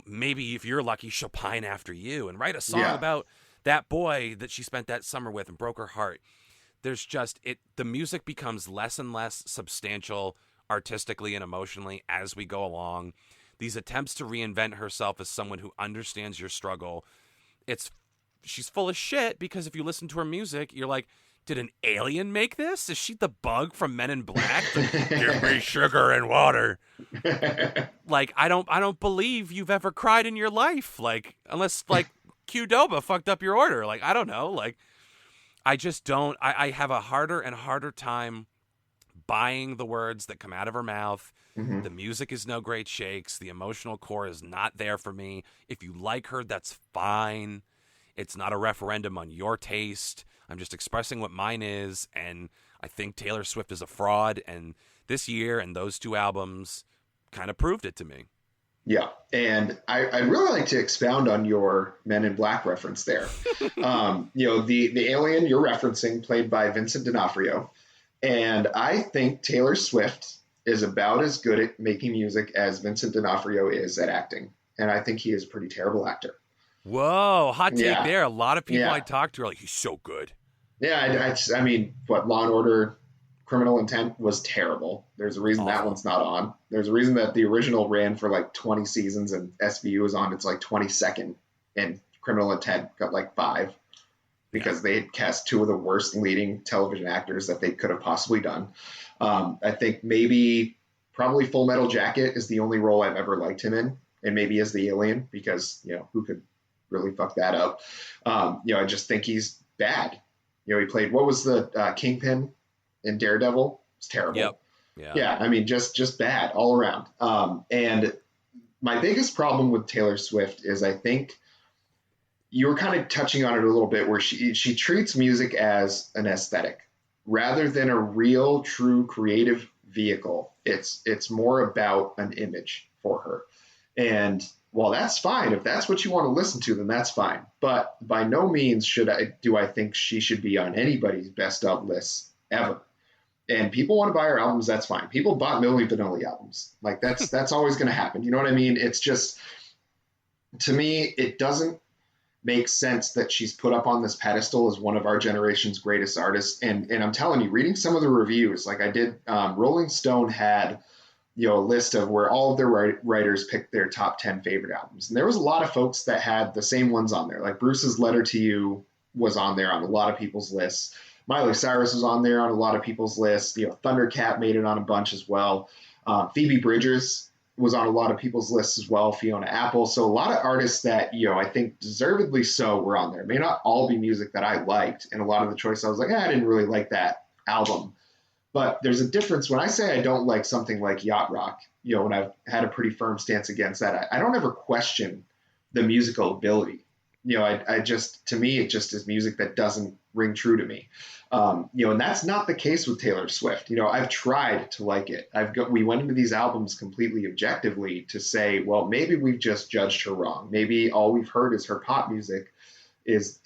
maybe if you're lucky, she'll pine after you and write a song Yeah. about that boy that she spent that summer with and broke her heart. There's just the music becomes less and less substantial artistically and emotionally as we go along. These attempts to reinvent herself as someone who understands your struggle, she's full of shit, because if you listen to her music, you're like, did an alien make this? Is she the bug from Men in Black? Give me sugar and water. Like, I don't believe you've ever cried in your life. Like, unless like Qdoba fucked up your order. Like, I don't know. Like, I just don't. I have a harder and harder time buying the words that come out of her mouth. Mhm. The music is no great shakes. The emotional core is not there for me. If you like her, that's fine. It's not a referendum on your taste. I'm just expressing what mine is, and I think Taylor Swift is a fraud, and this year and those two albums kind of proved it to me. Yeah, and I'd really like to expound on your Men in Black reference there. The alien you're referencing, played by Vincent D'Onofrio, and I think Taylor Swift is about as good at making music as Vincent D'Onofrio is at acting, and I think he is a pretty terrible actor. Whoa, hot take Yeah, there. A lot of people I yeah, talked to are like, he's so good. yeah. I mean, what Law and Order Criminal Intent was terrible. There's a reason that Awful. one's not on. There's a reason that the original ran for like 20 seasons and SVU was on its like 22nd, and Criminal Intent got like 5 Yeah. because they had cast two of the worst leading television actors that they could have possibly done. I think probably Full Metal Jacket is the only role I've ever liked him in, and maybe as the alien, because who could really fuck that up? I just think he's bad. He played, what was the Kingpin in Daredevil? It's Yep. terrible. Yeah. Yeah, I mean, just bad all around. And my biggest problem with Taylor Swift is, I think you were kind of touching on it a little bit, where she treats music as an aesthetic rather than a real, true creative vehicle. It's more about an image for her. And while that's fine, if that's what you want to listen to, then that's fine. But by no means do I think she should be on anybody's best of lists ever. And people want to buy her albums, that's fine. People bought Milli Vanilli albums. Like that's always going to happen. You know what I mean? It's just, to me, it doesn't make sense that she's put up on this pedestal as one of our generation's greatest artists. And I'm telling you, reading some of the reviews, like I did, Rolling Stone had a list of where all of their writers picked their top 10 favorite albums, and there was a lot of folks that had the same ones on there. Like Bruce's Letter to You was on there on a lot of people's lists. Miley Cyrus was on there on a lot of people's lists. Thundercat made it on a bunch as well. Phoebe Bridgers was on a lot of people's lists as well. Fiona Apple. So a lot of artists that, I think deservedly so were on there. It may not all be music that I liked. And a lot of the choice I was like, I didn't really like that album. But there's a difference when I say I don't like something like Yacht Rock, when I've had a pretty firm stance against that. I don't ever question the musical ability. To me, it just is music that doesn't ring true to me. And that's not the case with Taylor Swift. I've tried to like it. We went into these albums completely objectively to say, well, maybe we've just judged her wrong. Maybe all we've heard is her pop music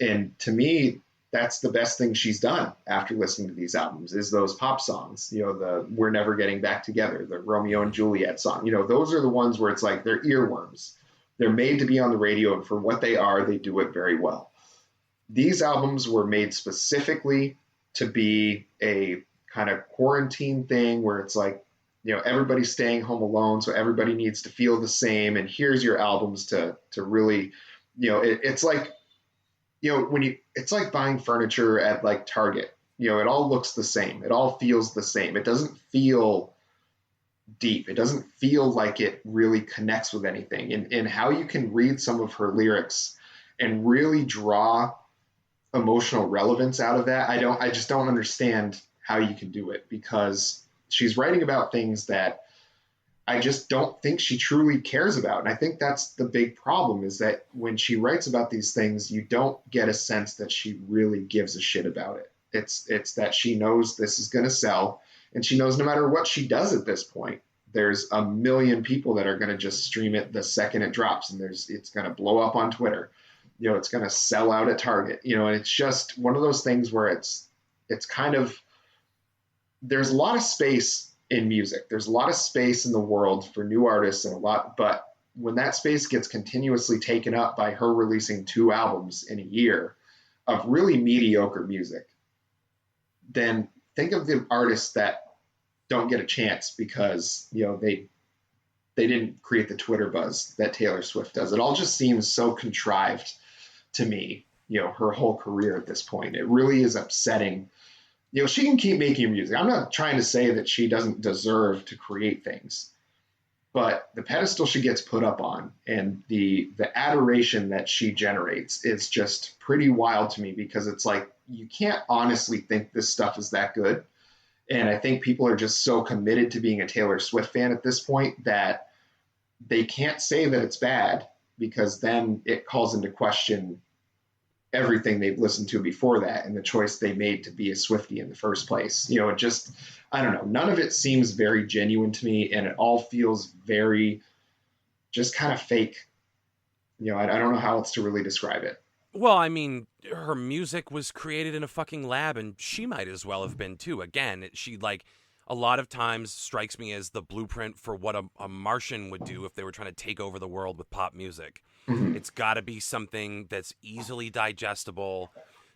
and to me, that's the best thing she's done after listening to these albums, is those pop songs, the We're Never Getting Back Together, the Romeo and Juliet song. Those are the ones where it's like they're earworms. They're made to be on the radio, and for what they are, they do it very well. These albums were made specifically to be a kind of quarantine thing where it's like, everybody's staying home alone, so everybody needs to feel the same, and here's your albums to really, it's like, it's like buying furniture at like Target. It all looks the same. It all feels the same. It doesn't feel deep. It doesn't feel like it really connects with anything. And how you can read some of her lyrics and really draw emotional relevance out of that, I just don't understand how you can do it, because she's writing about things that I just don't think she truly cares about. And I think that's the big problem, is that when she writes about these things, you don't get a sense that she really gives a shit about it. It's that she knows this is going to sell, and she knows no matter what she does at this point, there's a million people that are going to just stream it the second it drops, and it's going to blow up on Twitter. It's going to sell out at Target. And it's just one of those things where it's kind of, there's a lot of space in music. There's a lot of space in the world for new artists but when that space gets continuously taken up by her releasing 2 albums in a year of really mediocre music, then think of the artists that don't get a chance because, they didn't create the Twitter buzz that Taylor Swift does. It all just seems so contrived to me, her whole career at this point. It really is upsetting. She can keep making music. I'm not trying to say that she doesn't deserve to create things, but the pedestal she gets put up on and the adoration that she generates is just pretty wild to me, because it's like, you can't honestly think this stuff is that good. And I think people are just so committed to being a Taylor Swift fan at this point that they can't say that it's bad, because then it calls into question everything they've listened to before that and the choice they made to be a Swiftie in the first place. It just, I don't know. None of it seems very genuine to me, and it all feels very just kind of fake. I don't know how else to really describe it. Well, I mean, her music was created in a fucking lab, and she might as well have been too. Again, she a lot of times strikes me as the blueprint for what a Martian would do if they were trying to take over the world with pop music. Mm-hmm. It's got to be something that's easily digestible,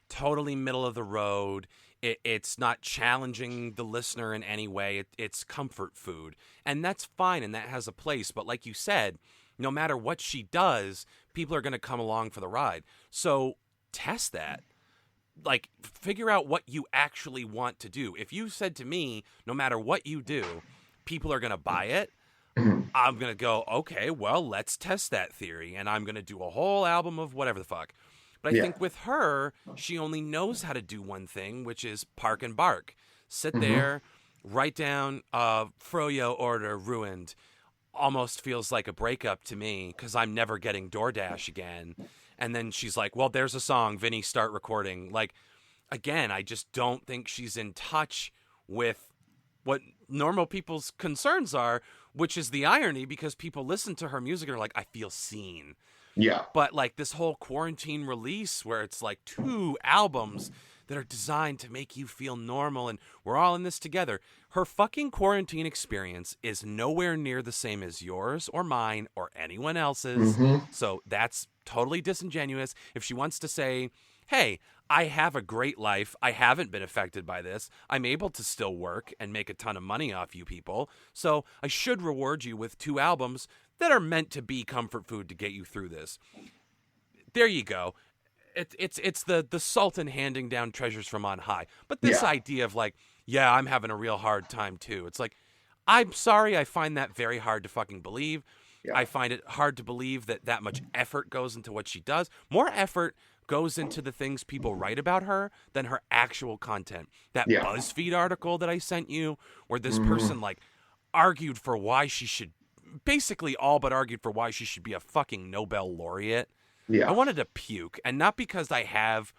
totally middle of the road. It's not challenging the listener in any way. It's comfort food, and that's fine, and that has a place. But like you said, no matter what she does, people are going to come along for the ride. So test that. Figure out what you actually want to do. If you said to me, no matter what you do, people are going to buy it, I'm going to go, okay, well, let's test that theory. And I'm going to do a whole album of whatever the fuck. But I think with her, she only knows how to do one thing, which is park and bark. Sit there, write down, Froyo order ruined. Almost feels like a breakup to me, because I'm never getting DoorDash again. And then she's like, well, there's a song, Vinny, start recording. Again, I just don't think she's in touch with what normal people's concerns are, which is the irony, because people listen to her music and are like, I feel seen. Yeah. But this whole quarantine release where it's 2 albums that are designed to make you feel normal and we're all in this together. Her fucking quarantine experience is nowhere near the same as yours or mine or anyone else's. So that's totally disingenuous. If she wants to say, hey, I have a great life, I haven't been affected by this, I'm able to still work and make a ton of money off you people, so I should reward you with 2 albums that are meant to be comfort food to get you through this. There you go. It's the Sultan handing down treasures from on high. But this idea of yeah, I'm having a real hard time too. It's I'm sorry, I find that very hard to fucking believe. Yeah. I find it hard to believe that much effort goes into what she does. More effort goes into the things people write about her than her actual content. That BuzzFeed article that I sent you, where this person argued for why she should, basically all but argued for why she should be a fucking Nobel laureate. Yeah. I wanted to puke, and not because I have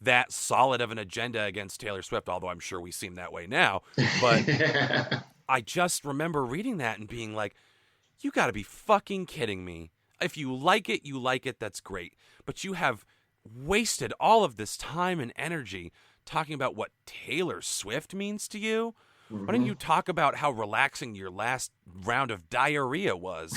that solid of an agenda against Taylor Swift, although I'm sure we seem that way now. But I just remember reading that and being like, you got to be fucking kidding me. If you like it, you like it, that's great. But you have wasted all of this time and energy talking about what Taylor Swift means to you. Why don't you talk about how relaxing your last round of diarrhea was?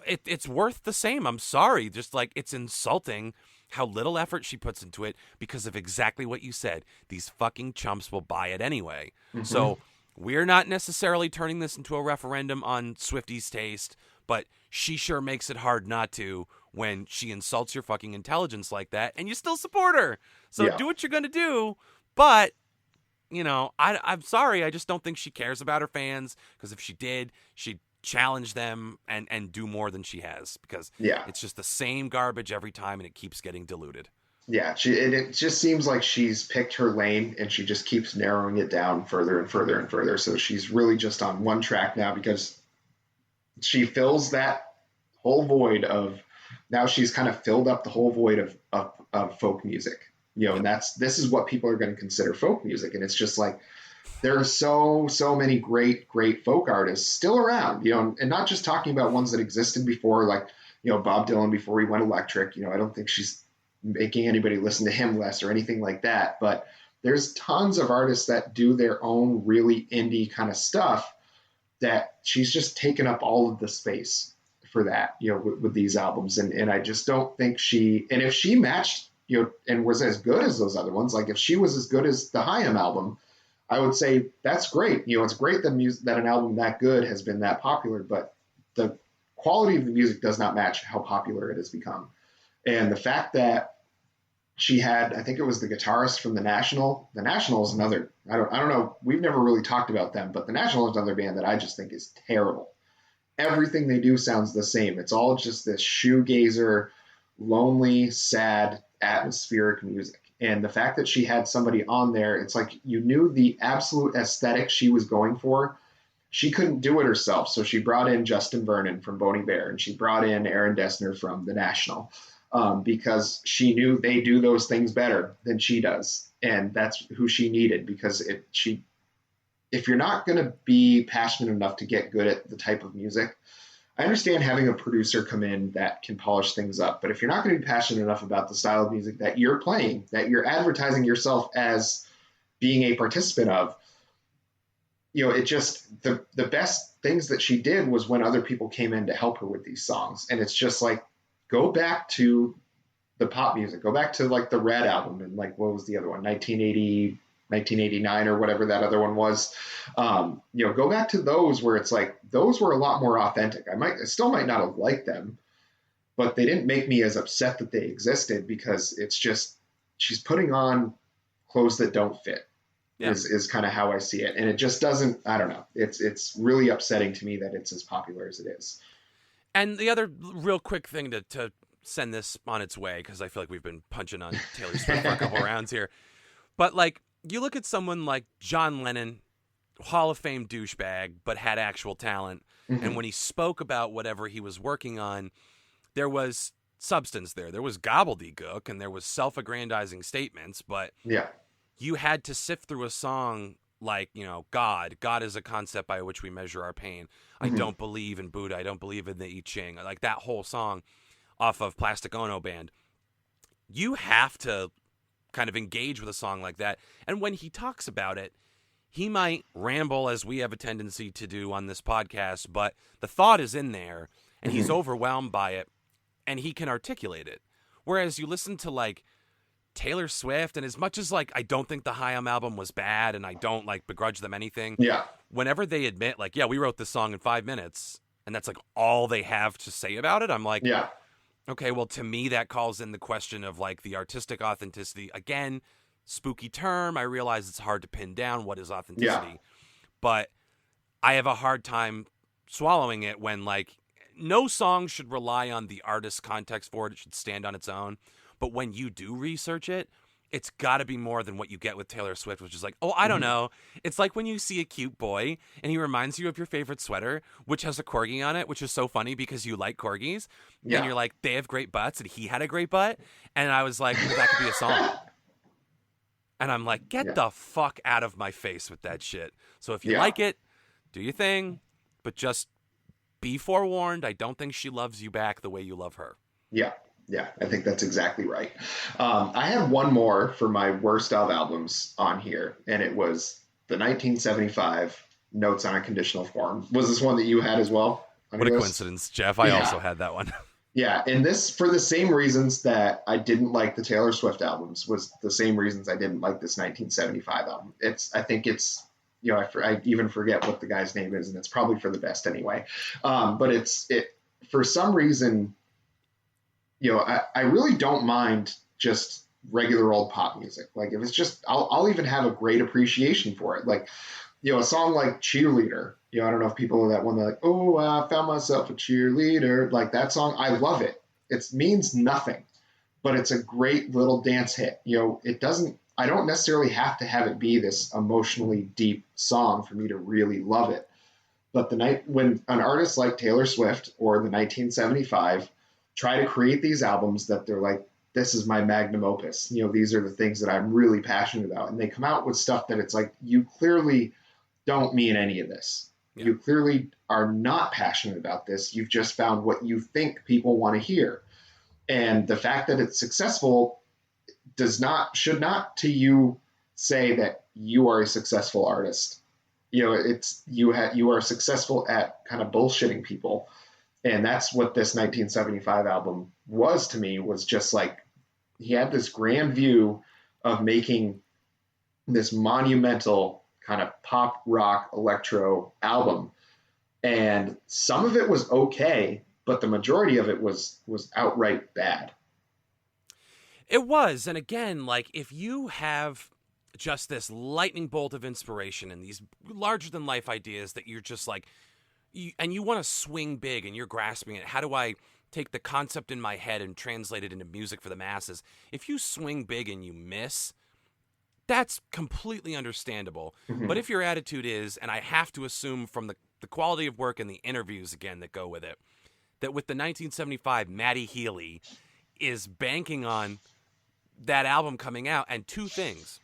It's worth the same. I'm sorry. Just it's insulting how little effort she puts into it because of exactly what you said. These fucking chumps will buy it anyway. So we're not necessarily turning this into a referendum on Swifty's taste, but she sure makes it hard not to when she insults your fucking intelligence like that, and you still support her. So do what you're going to do, but I'm sorry. I just don't think she cares about her fans, because if she did, she'd challenge them and do more than she has, because it's just the same garbage every time and it keeps getting diluted. Yeah, it just seems like she's picked her lane and she just keeps narrowing it down further and further and further. So she's really just on one track now, because she fills that whole void of, now she's kind of filled up the whole void of folk music. And this is what people are going to consider folk music. And it's just there are so many great folk artists still around, and not just talking about ones that existed before, like, Bob Dylan before he went electric. I don't think she's making anybody listen to him less or anything like that. But there's tons of artists that do their own really indie kind of stuff that she's just taken up all of the space for that, with these albums. And I just don't think and if she matched, and was as good as those other ones, like if she was as good as the Haim album, I would say that's great. It's great that an album that good has been that popular, but the quality of the music does not match how popular it has become. And the fact that she had, I think it was the guitarist from The National. The National is another, I don't know, we've never really talked about them, but The National is another band that I just think is terrible. Everything they do sounds the same. It's all just this shoegazer, lonely, sad, atmospheric music. And the fact that she had somebody on there, it's like you knew the absolute aesthetic she was going for. She couldn't do it herself. So she brought in Justin Vernon from Bon Iver, and she brought in Aaron Dessner from The National, because she knew they do those things better than she does. And that's who she needed, because if you're not going to be passionate enough to get good at the type of music, I understand having a producer come in that can polish things up. But if you're not going to be passionate enough about the style of music that you're playing, that you're advertising yourself as being a participant of, it just, the best things that she did was when other people came in to help her with these songs. And it's just like, go back to the pop music, go back to like the Red album, and like, what was the other one? 1989 or whatever that other one was. Go back to those where it's like, those were a lot more authentic. I still might not have liked them, but they didn't make me as upset that they existed, because it's just, she's putting on clothes that don't fit. Yeah. is kind of how I see it. And it just doesn't, I don't know. It's really upsetting to me that it's as popular as it is. And the other real quick thing to send this on its way, because I feel like we've been punching on Taylor Swift for a couple rounds here. But like, you look at someone like John Lennon, Hall of Fame douchebag, but had actual talent. Mm-hmm. And when he spoke about whatever he was working on, there was substance there. There was gobbledygook and there was self-aggrandizing statements, but yeah, you had to sift through a song like, God is a concept by which we measure our pain. Mm-hmm. I don't believe in Buddha. I don't believe in the I Ching. Like that whole song off of Plastic Ono Band. You have to kind of engage with a song like that. And when he talks about it, he might ramble, as we have a tendency to do on this podcast, but the thought is in there and he's overwhelmed by it and he can articulate it. Whereas you listen to like Taylor Swift, and as much as like I don't think the Haim album was bad and I don't like begrudge them anything, yeah, whenever they admit like, yeah, we wrote this song in 5 minutes and that's like all they have to say about it, I'm like, yeah, okay, well, to me that calls in the question of like the artistic authenticity. Again, spooky term, I realize it's hard to pin down what is authenticity, yeah, but I have a hard time swallowing it when like no song should rely on the artist's context for it. It should stand on its own. But when you do research it, it's got to be more than what you get with Taylor Swift, which is like, oh, I don't know. It's like when you see a cute boy and he reminds you of your favorite sweater, which has a corgi on it, which is so funny because you like corgis. Yeah. And you're like, they have great butts and he had a great butt. And I was like, well, that could be a song. And I'm like, get the fuck out of my face with that shit. So if you like it, do your thing. But just be forewarned, I don't think she loves you back the way you love her. Yeah. Yeah, I think that's exactly right. I had one more for my worst of albums on here, and it was the 1975 Notes on a Conditional Form. Was this one that you had as well? What a coincidence, Jeff. I also had that one. Yeah, and this, for the same reasons that I didn't like the Taylor Swift albums, was the same reasons I didn't like this 1975 album. I think it's, I even forget what the guy's name is, and it's probably for the best anyway. But it for some reason, I really don't mind just regular old pop music. Like if it's just, I'll even have a great appreciation for it. Like, a song like Cheerleader, I don't know if people know that one, they're like, oh, I found myself a cheerleader. Like that song, I love it. It means nothing, but it's a great little dance hit. I don't necessarily have to have it be this emotionally deep song for me to really love it. But when an artist like Taylor Swift or the 1975 try to create these albums that they're like, this is my magnum opus. These are the things that I'm really passionate about. And they come out with stuff that it's like, you clearly don't mean any of this. Yeah. You clearly are not passionate about this. You've just found what you think people want to hear. And the fact that it's successful should not to you say that you are a successful artist. You are successful at kind of bullshitting people. And that's what this 1975 album was to me, was just like, he had this grand view of making this monumental kind of pop rock electro album. And some of it was okay, but the majority of it was outright bad. It was. And again, like, if you have just this lightning bolt of inspiration and these larger than life ideas that you're just like, and you want to swing big and you're grasping it, how do I take the concept in my head and translate it into music for the masses? If you swing big and you miss, that's completely understandable. Mm-hmm. But if your attitude is, and I have to assume from the quality of work and the interviews again that go with it, that with the 1975 Matty Healy is banking on that album coming out, and two things.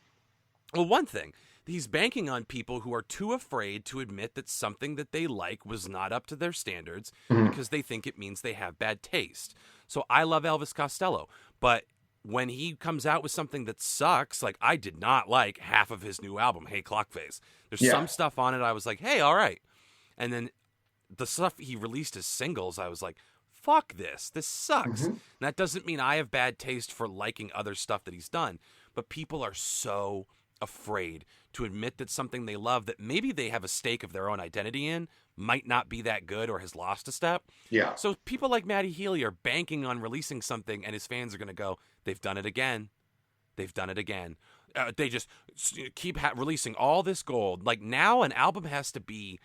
Well, one thing, he's banking on people who are too afraid to admit that something that they like was not up to their standards, mm-hmm. because they think it means they have bad taste. So I love Elvis Costello, but when he comes out with something that sucks, like, I did not like half of his new album, Hey Clockface. There's some stuff on it I was like, hey, all right. And then the stuff he released as singles, I was like, fuck this. This sucks. Mm-hmm. And that doesn't mean I have bad taste for liking other stuff that he's done. But people are so afraid to admit that something they love that maybe they have a stake of their own identity in might not be that good or has lost a step. Yeah. So people like Matty Healy are banking on releasing something, and his fans are going to go, they've done it again. They've done it again. They just keep releasing all this gold. Like, now an album has to be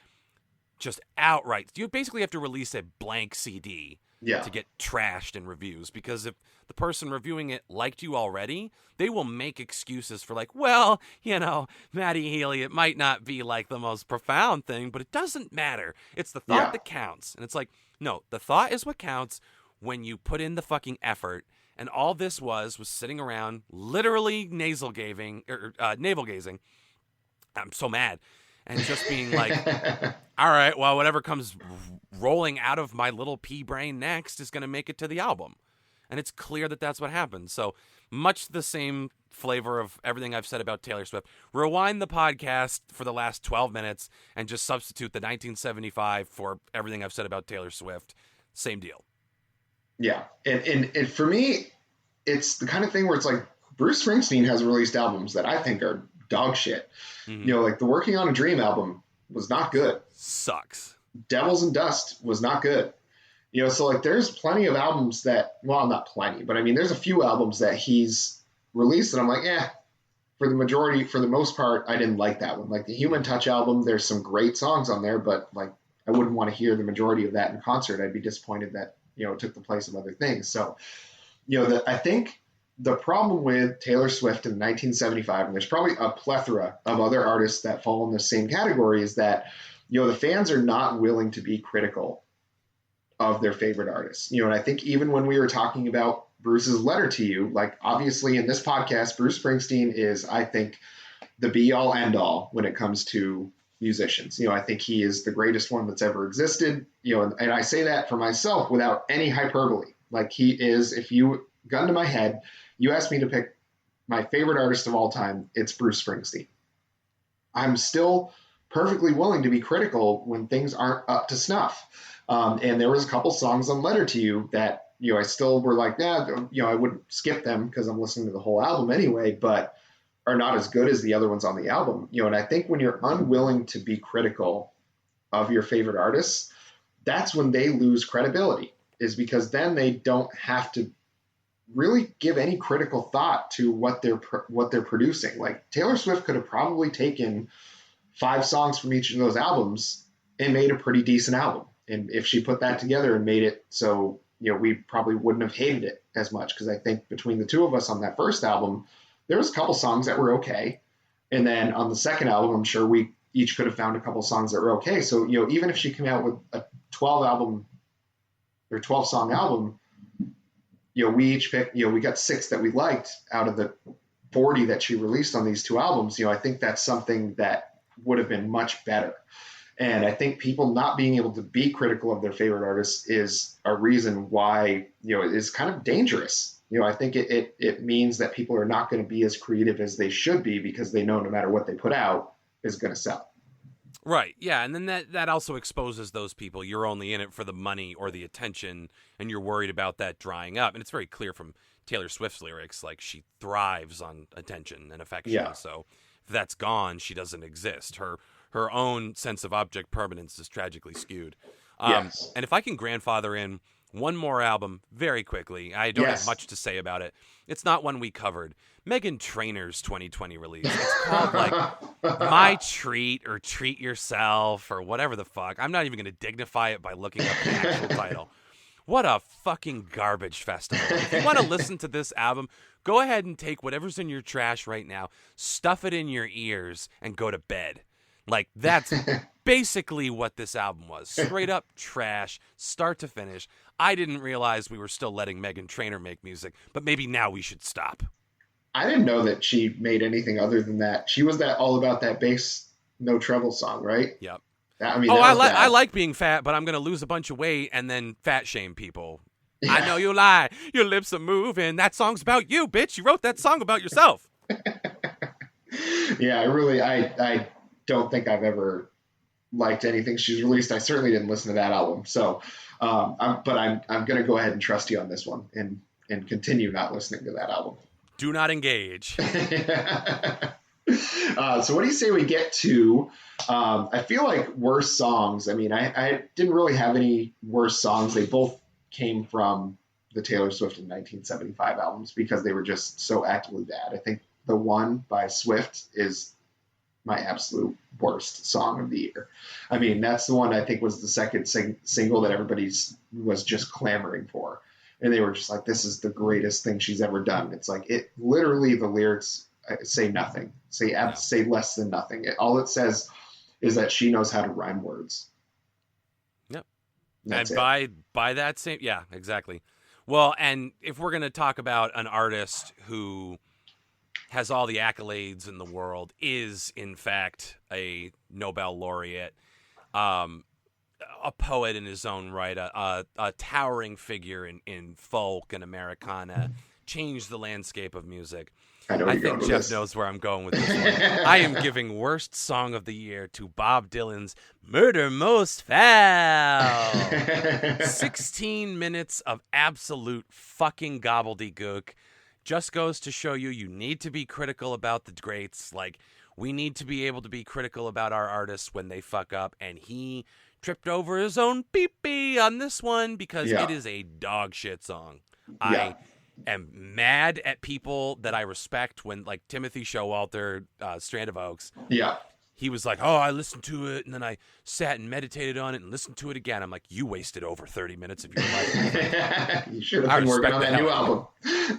just outright. You basically have to release a blank CD to get trashed in reviews, because if the person reviewing it liked you already, they will make excuses for, like, well, Matty Healy, it might not be like the most profound thing, but it doesn't matter. It's the thought that counts. And it's like, no, the thought is what counts when you put in the fucking effort. And all this was sitting around literally navel gazing. I'm so mad. And just being like, all right, well, whatever comes rolling out of my little pea brain next is going to make it to the album. And it's clear that that's what happened. So much the same flavor of everything I've said about Taylor Swift. Rewind the podcast for the last 12 minutes and just substitute the 1975 for everything I've said about Taylor Swift. Same deal. Yeah. And for me, it's the kind of thing where it's like, Bruce Springsteen has released albums that I think are dog shit. Mm-hmm. Like the Working on a Dream album was not good. Sucks. Devils and Dust was not good. So like there's plenty of albums that, well, not plenty, but I mean, there's a few albums that he's released that I'm like, for the most part, I didn't like that one. Like the Human Touch album, there's some great songs on there, but like I wouldn't want to hear the majority of that in concert. I'd be disappointed that, it took the place of other things. So, I think the problem with Taylor Swift in 1975, and there's probably a plethora of other artists that fall in the same category, is that, the fans are not willing to be critical of their favorite artists. And I think even when we were talking about Bruce's Letter to You, like obviously in this podcast, Bruce Springsteen is, I think, the be all end all when it comes to musicians. I think he is the greatest one that's ever existed, and I say that for myself without any hyperbole. Like he is, if you gun to my head, you asked me to pick my favorite artist of all time, it's Bruce Springsteen. I'm still perfectly willing to be critical when things aren't up to snuff. And there was a couple songs on Letter to You that, I still were like, I would skip them because I'm listening to the whole album anyway, but are not as good as the other ones on the album. And I think when you're unwilling to be critical of your favorite artists, that's when they lose credibility, is because then they don't have to really give any critical thought to what they're producing. Like Taylor Swift could have probably taken 5 songs from each of those albums and made a pretty decent album. And if she put that together and made it so, we probably wouldn't have hated it as much, because I think between the two of us on that first album, there was a couple songs that were okay. And then on the second album, I'm sure we each could have found a couple songs that were okay. So, even if she came out with a 12 song album, we each picked, we got 6 that we liked out of the 40 that she released on these 2 albums. I think that's something that would have been much better. And I think people not being able to be critical of their favorite artists is a reason why, it is kind of dangerous. I think it means that people are not going to be as creative as they should be because they know no matter what they put out is going to sell. Right, yeah, and then that also exposes those people. You're only in it for the money or the attention, and you're worried about that drying up. And it's very clear from Taylor Swift's lyrics, like she thrives on attention and affection. Yeah. So if that's gone, she doesn't exist. Her own sense of object permanence is tragically skewed. Yes. And if I can grandfather in one more album very quickly, I don't have much to say about it. It's not one we covered. Meghan Trainor's 2020 release. It's called like My Treat or Treat Yourself or whatever the fuck. I'm not even going to dignify it by looking up the actual title. What a fucking garbage festival. If you want to listen to this album, go ahead and take whatever's in your trash right now, stuff it in your ears, and go to bed. Like, that's basically what this album was. Straight up trash, start to finish. I didn't realize we were still letting Meghan Trainor make music, but maybe now we should stop. I didn't know that she made anything other than that. She was that all about that bass, no treble song, right? Yep. I mean, I like being fat, but I'm going to lose a bunch of weight and then fat shame people. Yeah. I know you lie. Your lips are moving. That song's about you, bitch. You wrote that song about yourself. Yeah, I don't think I've ever liked anything she's released. I certainly didn't listen to that album. So, I'm going to go ahead and trust you on this one and continue not listening to that album. Do not engage. So what do you say we get to, I feel like worst songs. I mean, I didn't really have any worst songs. They both came from the Taylor Swift in 1975 albums because they were just so actively bad. I think the one by Swift is my absolute worst song of the year. I mean, that's the one I think was the second single that everybody was just clamoring for. And they were just like, this is the greatest thing she's ever done. It's like, it literally, the lyrics say nothing, say less than nothing. All it says is that she knows how to rhyme words. Yep. And by that same, yeah, exactly. Well, and if we're going to talk about an artist who has all the accolades in the world, is in fact a Nobel laureate, a poet in his own right, a towering figure in folk and Americana, changed the landscape of music. I think Geoff knows where I'm going with this one. I am giving worst song of the year to Bob Dylan's Murder Most Foul. 16 minutes of absolute fucking gobbledygook. Just goes to show you need to be critical about the greats. Like, we need to be able to be critical about our artists when they fuck up, and he tripped over his own pee-pee on this one because it is a dog shit song. Yeah. I am mad at people that I respect when, like, Timothy Showalter, Strand of Oaks. Yeah. He was like, oh, I listened to it, and then I sat and meditated on it and listened to it again. I'm like, you wasted over 30 minutes of your life. You should have been working on that new album.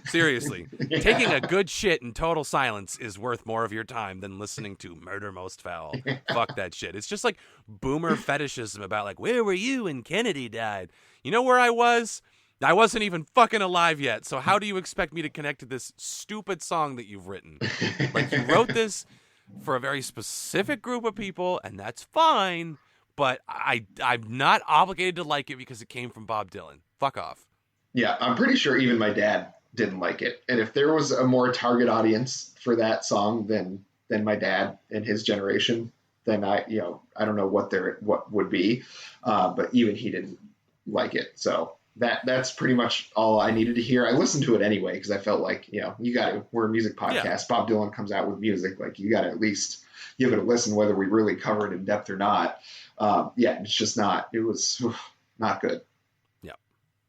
Seriously. Yeah. Taking a good shit in total silence is worth more of your time than listening to Murder Most Foul. Fuck that shit. It's just like boomer fetishism about, like, where were you when Kennedy died? You know where I was? I wasn't even fucking alive yet, so how do you expect me to connect to this stupid song that you've written? Like, you wrote this for a very specific group of people, and that's fine, but I'm not obligated to like it because it came from Bob Dylan. Fuck off. Yeah, I'm pretty sure even my dad didn't like it. And if there was a more target audience for that song than my dad and his generation, then I don't know what would be. But even he didn't like it. So that's pretty much all I needed to hear. I listened to it anyway because I felt like, we're a music podcast. Yeah. Bob Dylan comes out with music. Like, you got to at least give it a listen, whether we really cover it in depth or not. It's just not. It was not good. Yeah.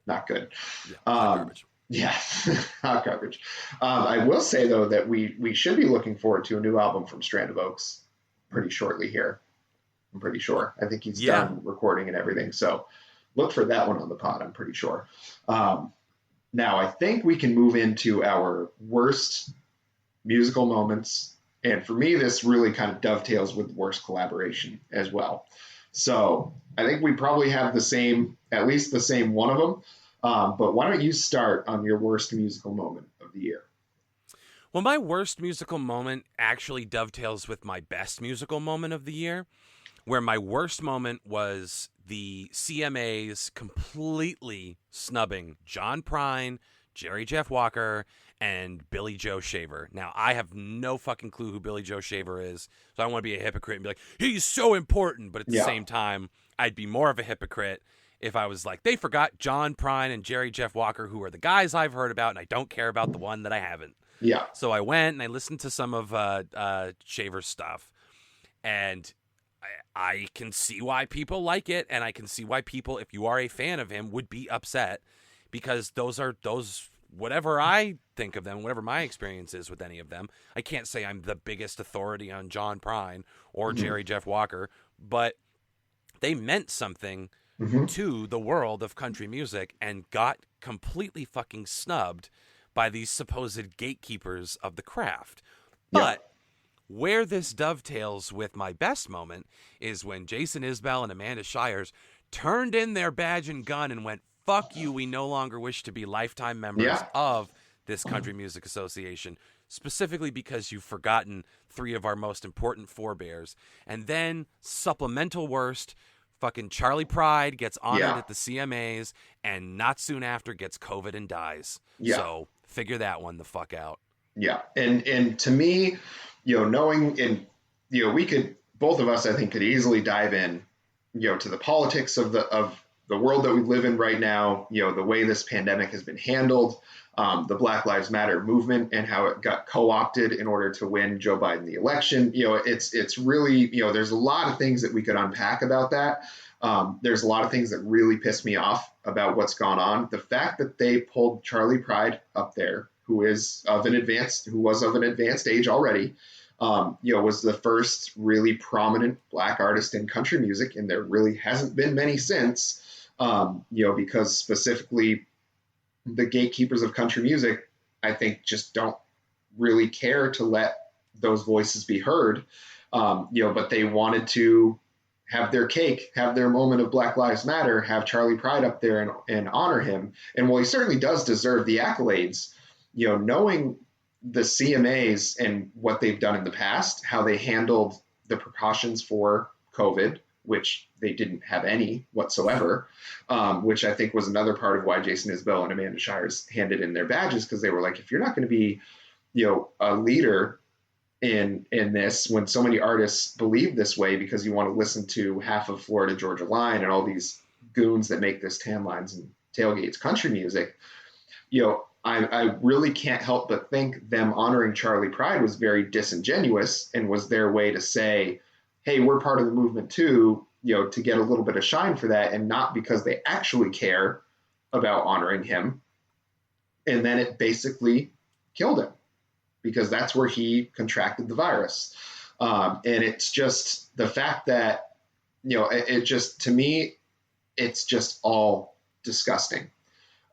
Not good. Yeah, garbage. Yeah, not garbage. I will say, though, that we should be looking forward to a new album from Strand of Oaks pretty shortly here. I'm pretty sure. I think he's done recording and everything. So look for that one on the pod, I'm pretty sure. Now, I think we can move into our worst musical moments. And for me, this really kind of dovetails with worst collaboration as well. So I think we probably have at least the same one of them. But why don't you start on your worst musical moment of the year? Well, my worst musical moment actually dovetails with my best musical moment of the year, where my worst moment was the CMAs completely snubbing John Prine, Jerry Jeff Walker, and Billy Joe Shaver. Now, I have no fucking clue who Billy Joe Shaver is, so I don't want to be a hypocrite and be like, he's so important, but at the Yeah. same time, I'd be more of a hypocrite if I was like, they forgot John Prine and Jerry Jeff Walker, who are the guys I've heard about, and I don't care about the one that I haven't. Yeah. So I went and I listened to some of Shaver's stuff, and I can see why people like it, and I can see why people, if you are a fan of him, would be upset, because those whatever I think of them, whatever my experience is with any of them. I can't say I'm the biggest authority on John Prine or Jerry Jeff Walker, but they meant something to the world of country music and got completely fucking snubbed by these supposed gatekeepers of the craft. But where this dovetails with my best moment is when Jason Isbell and Amanda Shires turned in their badge and gun and went, fuck you, we no longer wish to be lifetime members of this Country Music Association, specifically because you've forgotten 3 of our most important forebears. And then, supplemental worst, fucking Charlie Pride gets honored at the CMAs, and not soon after gets COVID and dies. So figure that one the fuck out. Yeah. And to me, knowing, and, we could, both of us, I think, could easily dive in, to the politics of the world that we live in right now, the way this pandemic has been handled, the Black Lives Matter movement and how it got co-opted in order to win Joe Biden the election. It's really, there's a lot of things that we could unpack about that. There's a lot of things that really piss me off about what's gone on. The fact that they pulled Charlie Pride up there, who was of an advanced age already, was the first really prominent Black artist in country music, and there really hasn't been many since, because specifically the gatekeepers of country music, I think, just don't really care to let those voices be heard, but they wanted to have their cake, have their moment of Black Lives Matter, have Charlie Pride up there and honor him. And while he certainly does deserve the accolades, knowing the CMAs and what they've done in the past, how they handled the precautions for COVID, which they didn't have any whatsoever, which I think was another part of why Jason Isbell and Amanda Shires handed in their badges, because they were like, if you're not going to be, a leader in this, when so many artists believe this way because you want to listen to half of Florida Georgia Line and all these goons that make this tan lines and tailgates country music, I really can't help but think them honoring Charlie Pride was very disingenuous and was their way to say, hey, we're part of the movement too, to get a little bit of shine for that, and not because they actually care about honoring him. And then it basically killed him, because that's where he contracted the virus. And it's just the fact that, it just, to me, it's just all disgusting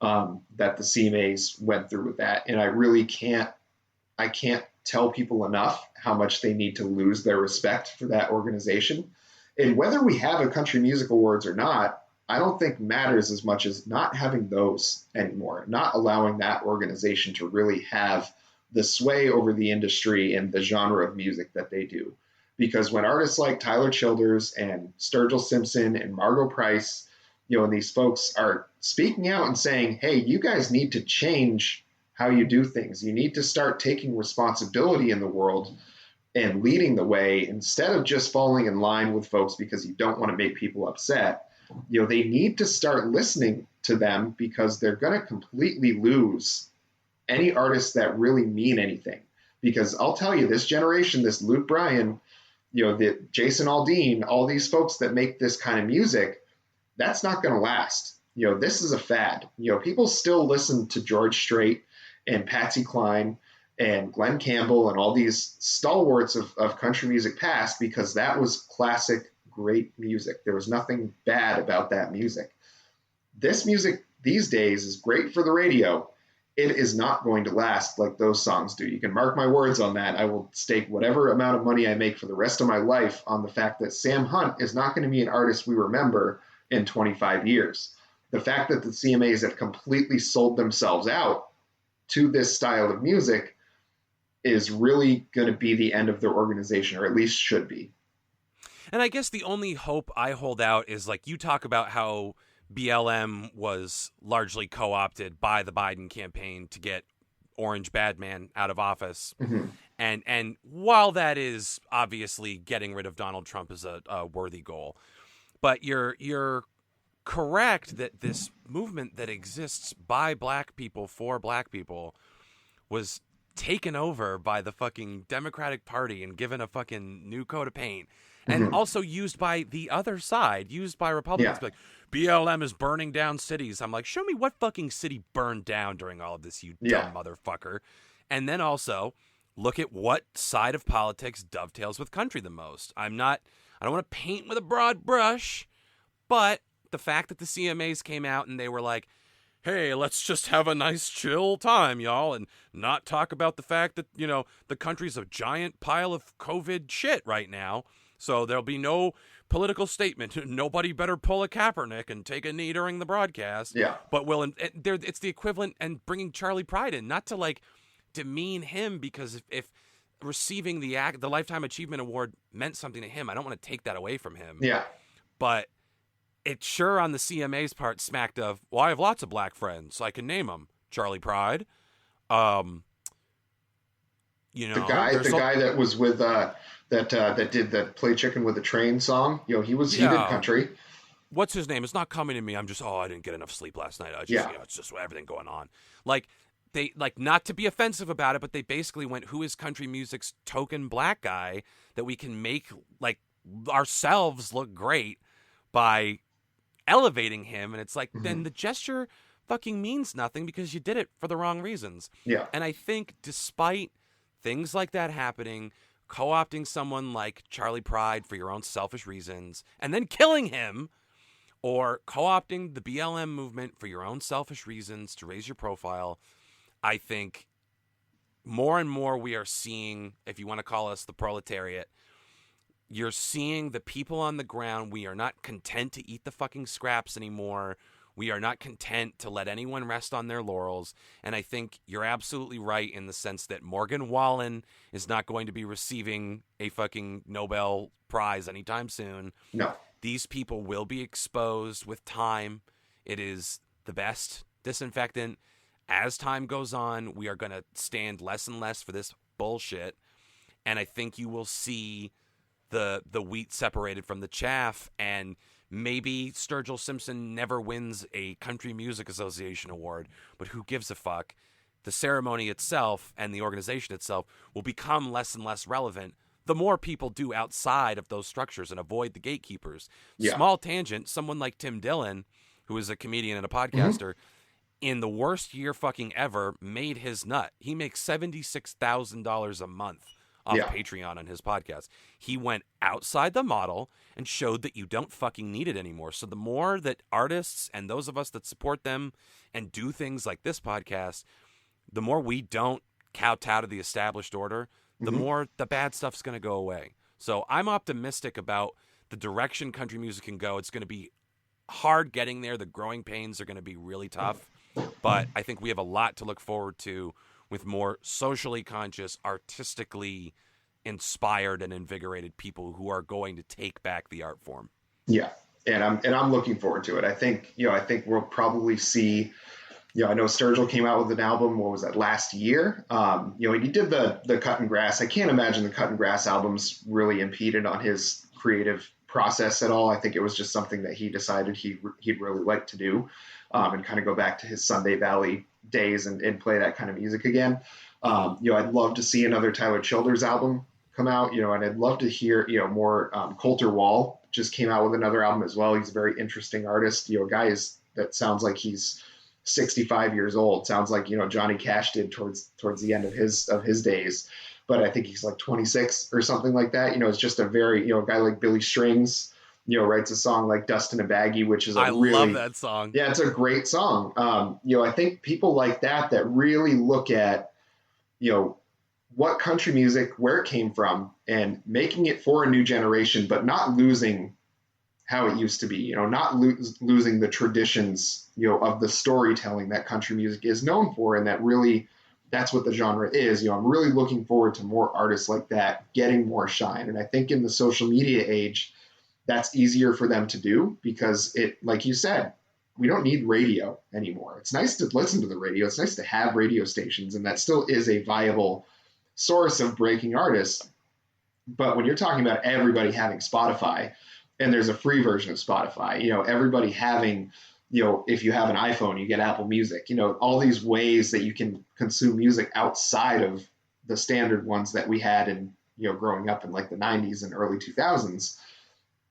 that the CMAs went through with that. And I can't tell people enough how much they need to lose their respect for that organization. And whether we have a country music awards or not, I don't think matters as much as not having those anymore, not allowing that organization to really have the sway over the industry and the genre of music that they do. Because when artists like Tyler Childers and Sturgill Simpson and Margot Price, and these folks are speaking out and saying, hey, you guys need to change how you do things. You need to start taking responsibility in the world and leading the way, instead of just falling in line with folks because you don't want to make people upset. They need to start listening to them, because they're going to completely lose any artists that really mean anything. Because I'll tell you, this generation, this Luke Bryan, the Jason Aldean, all these folks that make this kind of music, that's not going to last. This is a fad. People still listen to George Strait and Patsy Cline and Glenn Campbell and all these stalwarts of country music past, because that was classic, great music. There was nothing bad about that music. This music these days is great for the radio. It is not going to last like those songs do. You can mark my words on that. I will stake whatever amount of money I make for the rest of my life on the fact that Sam Hunt is not going to be an artist we remember in 25 years. the fact that the CMAs have completely sold themselves out to this style of music is really going to be the end of their organization, or at least should be. And I guess the only hope I hold out is, like, you talk about how BLM was largely co-opted by the Biden campaign to get Orange Badman out of office. Mm-hmm. And while that is obviously getting rid of Donald Trump is a worthy goal, but you're correct that this movement that exists by black people for black people was taken over by the fucking Democratic Party and given a fucking new coat of paint. And also used by the other side, used by Republicans. Yeah. Like, BLM is burning down cities. I'm like, show me what fucking city burned down during all of this, you dumb motherfucker. And then also, look at what side of politics dovetails with country the most. I don't want to paint with a broad brush, but the fact that the CMAs came out and they were like, hey, let's just have a nice chill time, y'all, and not talk about the fact that, you know, the country's a giant pile of COVID shit right now. So there'll be no political statement. Nobody better pull a Kaepernick and take a knee during the broadcast. Yeah. But it's the equivalent, and bringing Charlie Pride in, not to like demean him, because if receiving the Lifetime Achievement Award meant something to him, I don't want to take that away from him. Yeah. But it sure on the CMA's part smacked of, well, I have lots of black friends. I can name them. Charlie Pride. You know, the guy that was with that did the Play Chicken with a Train song. You know, he did country. What's his name? It's not coming to me. I'm just, I didn't get enough sleep last night. You know, it's just everything going on. Like, they, like, not to be offensive about it, but they basically went, who is country music's token black guy that we can make, like, ourselves look great by elevating him? And it's like, then the gesture fucking means nothing because you did it for the wrong reasons. Yeah. And I think despite things like that happening, co-opting someone like Charlie Pride for your own selfish reasons and then killing him, or co-opting the BLM movement for your own selfish reasons to raise your profile, I think more and more we are seeing, if you want to call us the proletariat, you're seeing the people on the ground. We are not content to eat the fucking scraps anymore. We are not content to let anyone rest on their laurels. And I think you're absolutely right in the sense that Morgan Wallen is not going to be receiving a fucking Nobel Prize anytime soon. No. These people will be exposed with time. It is the best disinfectant. As time goes on, we are going to stand less and less for this bullshit. And I think you will see the wheat separated from the chaff, and maybe Sturgill Simpson never wins a Country Music Association award, but who gives a fuck? The ceremony itself and the organization itself will become less and less relevant the more people do outside of those structures and avoid the gatekeepers. Yeah. Small tangent, someone like Tim Dillon, who is a comedian and a podcaster, in the worst year fucking ever, made his nut. He makes $76,000 a month off Patreon on his podcast. He went outside the model and showed that you don't fucking need it anymore. So the more that artists and those of us that support them and do things like this podcast, the more we don't kowtow to the established order, the more the bad stuff's going to go away. So I'm optimistic about the direction country music can go. It's going to be hard getting there. The growing pains are going to be really tough. But I think we have a lot to look forward to with more socially conscious, artistically inspired and invigorated people who are going to take back the art form. Yeah. And I'm looking forward to it. I think we'll probably see, I know Sturgill came out with an album, what was that, last year? He did the Cut and Grass. I can't imagine the Cut and Grass albums really impeded on his creative process at all. I think it was just something that he decided he'd really like to do, and kind of go back to his Sunday Valley days and play that kind of music again. I'd love to see another Tyler Childers album come out, and I'd love to hear, more. Coulter Wall just came out with another album as well. He's a very interesting artist. A guy that sounds like he's 65 years old. Sounds like, Johnny Cash did towards the end of his days. But I think he's like 26 or something like that. It's just a very, a guy like Billy Strings, writes a song like Dust in a Baggie, which is I love that song. Yeah, it's a great song. I think people like that really look at, what country music, where it came from, and making it for a new generation, but not losing how it used to be, not losing the traditions, of the storytelling that country music is known for, and that really that's what the genre is. I'm really looking forward to more artists like that getting more shine. And I think in the social media age, that's easier for them to do because it, like you said, we don't need radio anymore. It's nice to listen to the radio. It's nice to have radio stations, and that still is a viable source of breaking artists. But when you're talking about everybody having Spotify, and there's a free version of Spotify, everybody having, if you have an iPhone, you get Apple Music, all these ways that you can consume music outside of the standard ones that we had in, growing up in like the 90s and early 2000s.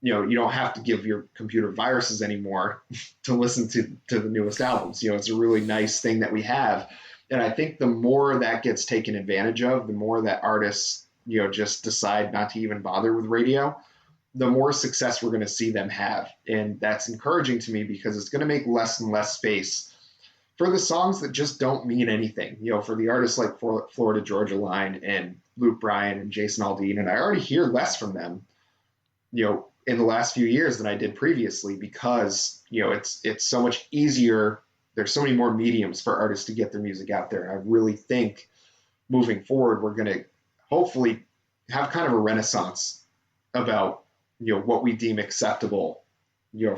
You don't have to give your computer viruses anymore to listen to the newest albums. It's a really nice thing that we have. And I think the more that gets taken advantage of, the more that artists, just decide not to even bother with radio, the more success we're going to see them have. And that's encouraging to me because it's going to make less and less space for the songs that just don't mean anything, for the artists like Florida Georgia Line and Luke Bryan and Jason Aldean. And I already hear less from them, in the last few years than I did previously because, it's so much easier. There's so many more mediums for artists to get their music out there. And I really think moving forward, we're going to hopefully have kind of a renaissance about, what we deem acceptable,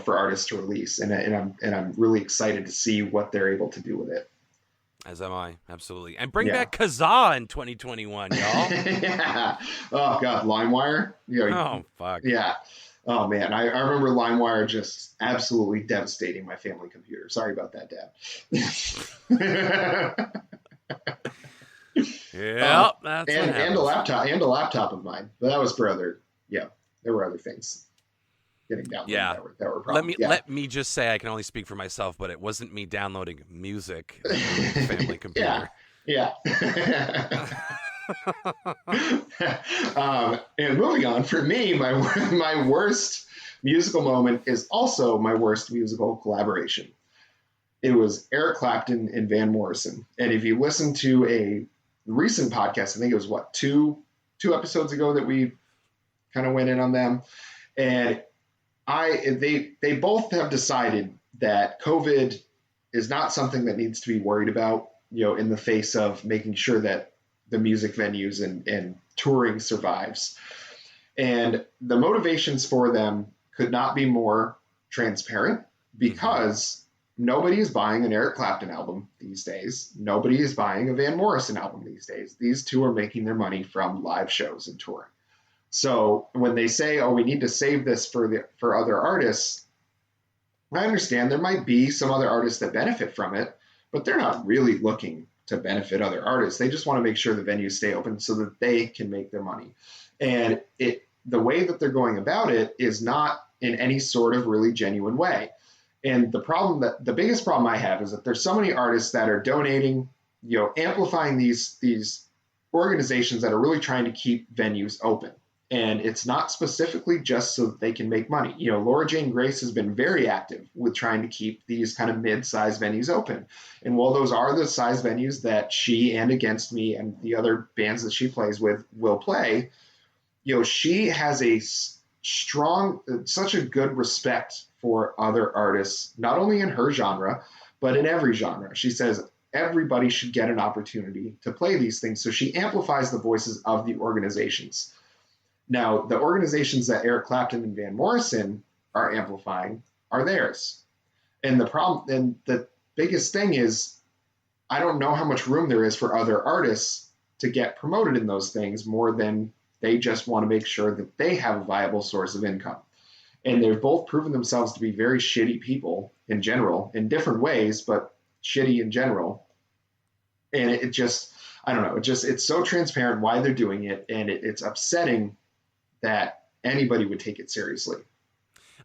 for artists to release. And I'm really excited to see what they're able to do with it. As am I, absolutely. And bring back Kazaa in 2021, y'all. Yeah. Oh, God, LimeWire? Oh, fuck. Yeah. Oh, man, I remember LimeWire just absolutely devastating my family computer. Sorry about that, Dad. Yeah, that's and a laptop of mine. But that was for other, there were other things getting downloaded that were problems. Let me just say I can only speak for myself, but it wasn't me downloading music that moved the family computer. Yeah. And moving on, for me, my worst musical moment is also my worst musical collaboration. It was Eric Clapton and Van Morrison. And if you listen to a recent podcast, I think it was two episodes ago that we kind of went in on them. And they both have decided that COVID is not something that needs to be worried about, in the face of making sure that the music venues and touring survives. And the motivations for them could not be more transparent because nobody is buying an Eric Clapton album these days. Nobody is buying a Van Morrison album these days. These two are making their money from live shows and touring. So when they say, we need to save this for other artists, I understand there might be some other artists that benefit from it, but they're not really looking to benefit other artists. They just want to make sure the venues stay open so that they can make their money. And the way that they're going about it is not in any sort of really genuine way. And the biggest problem I have is that there's so many artists that are donating, amplifying these organizations that are really trying to keep venues open. And it's not specifically just so that they can make money. Laura Jane Grace has been very active with trying to keep these kind of mid-sized venues open. And while those are the size venues that she and Against Me and the other bands that she plays with will play, she has such a good respect for other artists, not only in her genre, but in every genre. She says everybody should get an opportunity to play these things. So she amplifies the voices of the organizations. Now, the organizations that Eric Clapton and Van Morrison are amplifying are theirs. And the biggest thing is, I don't know how much room there is for other artists to get promoted in those things more than they just want to make sure that they have a viable source of income. And they've both proven themselves to be very shitty people in general, in different ways, but shitty in general. And it just, I don't know, it's so transparent why they're doing it. And it's upsetting that anybody would take it seriously.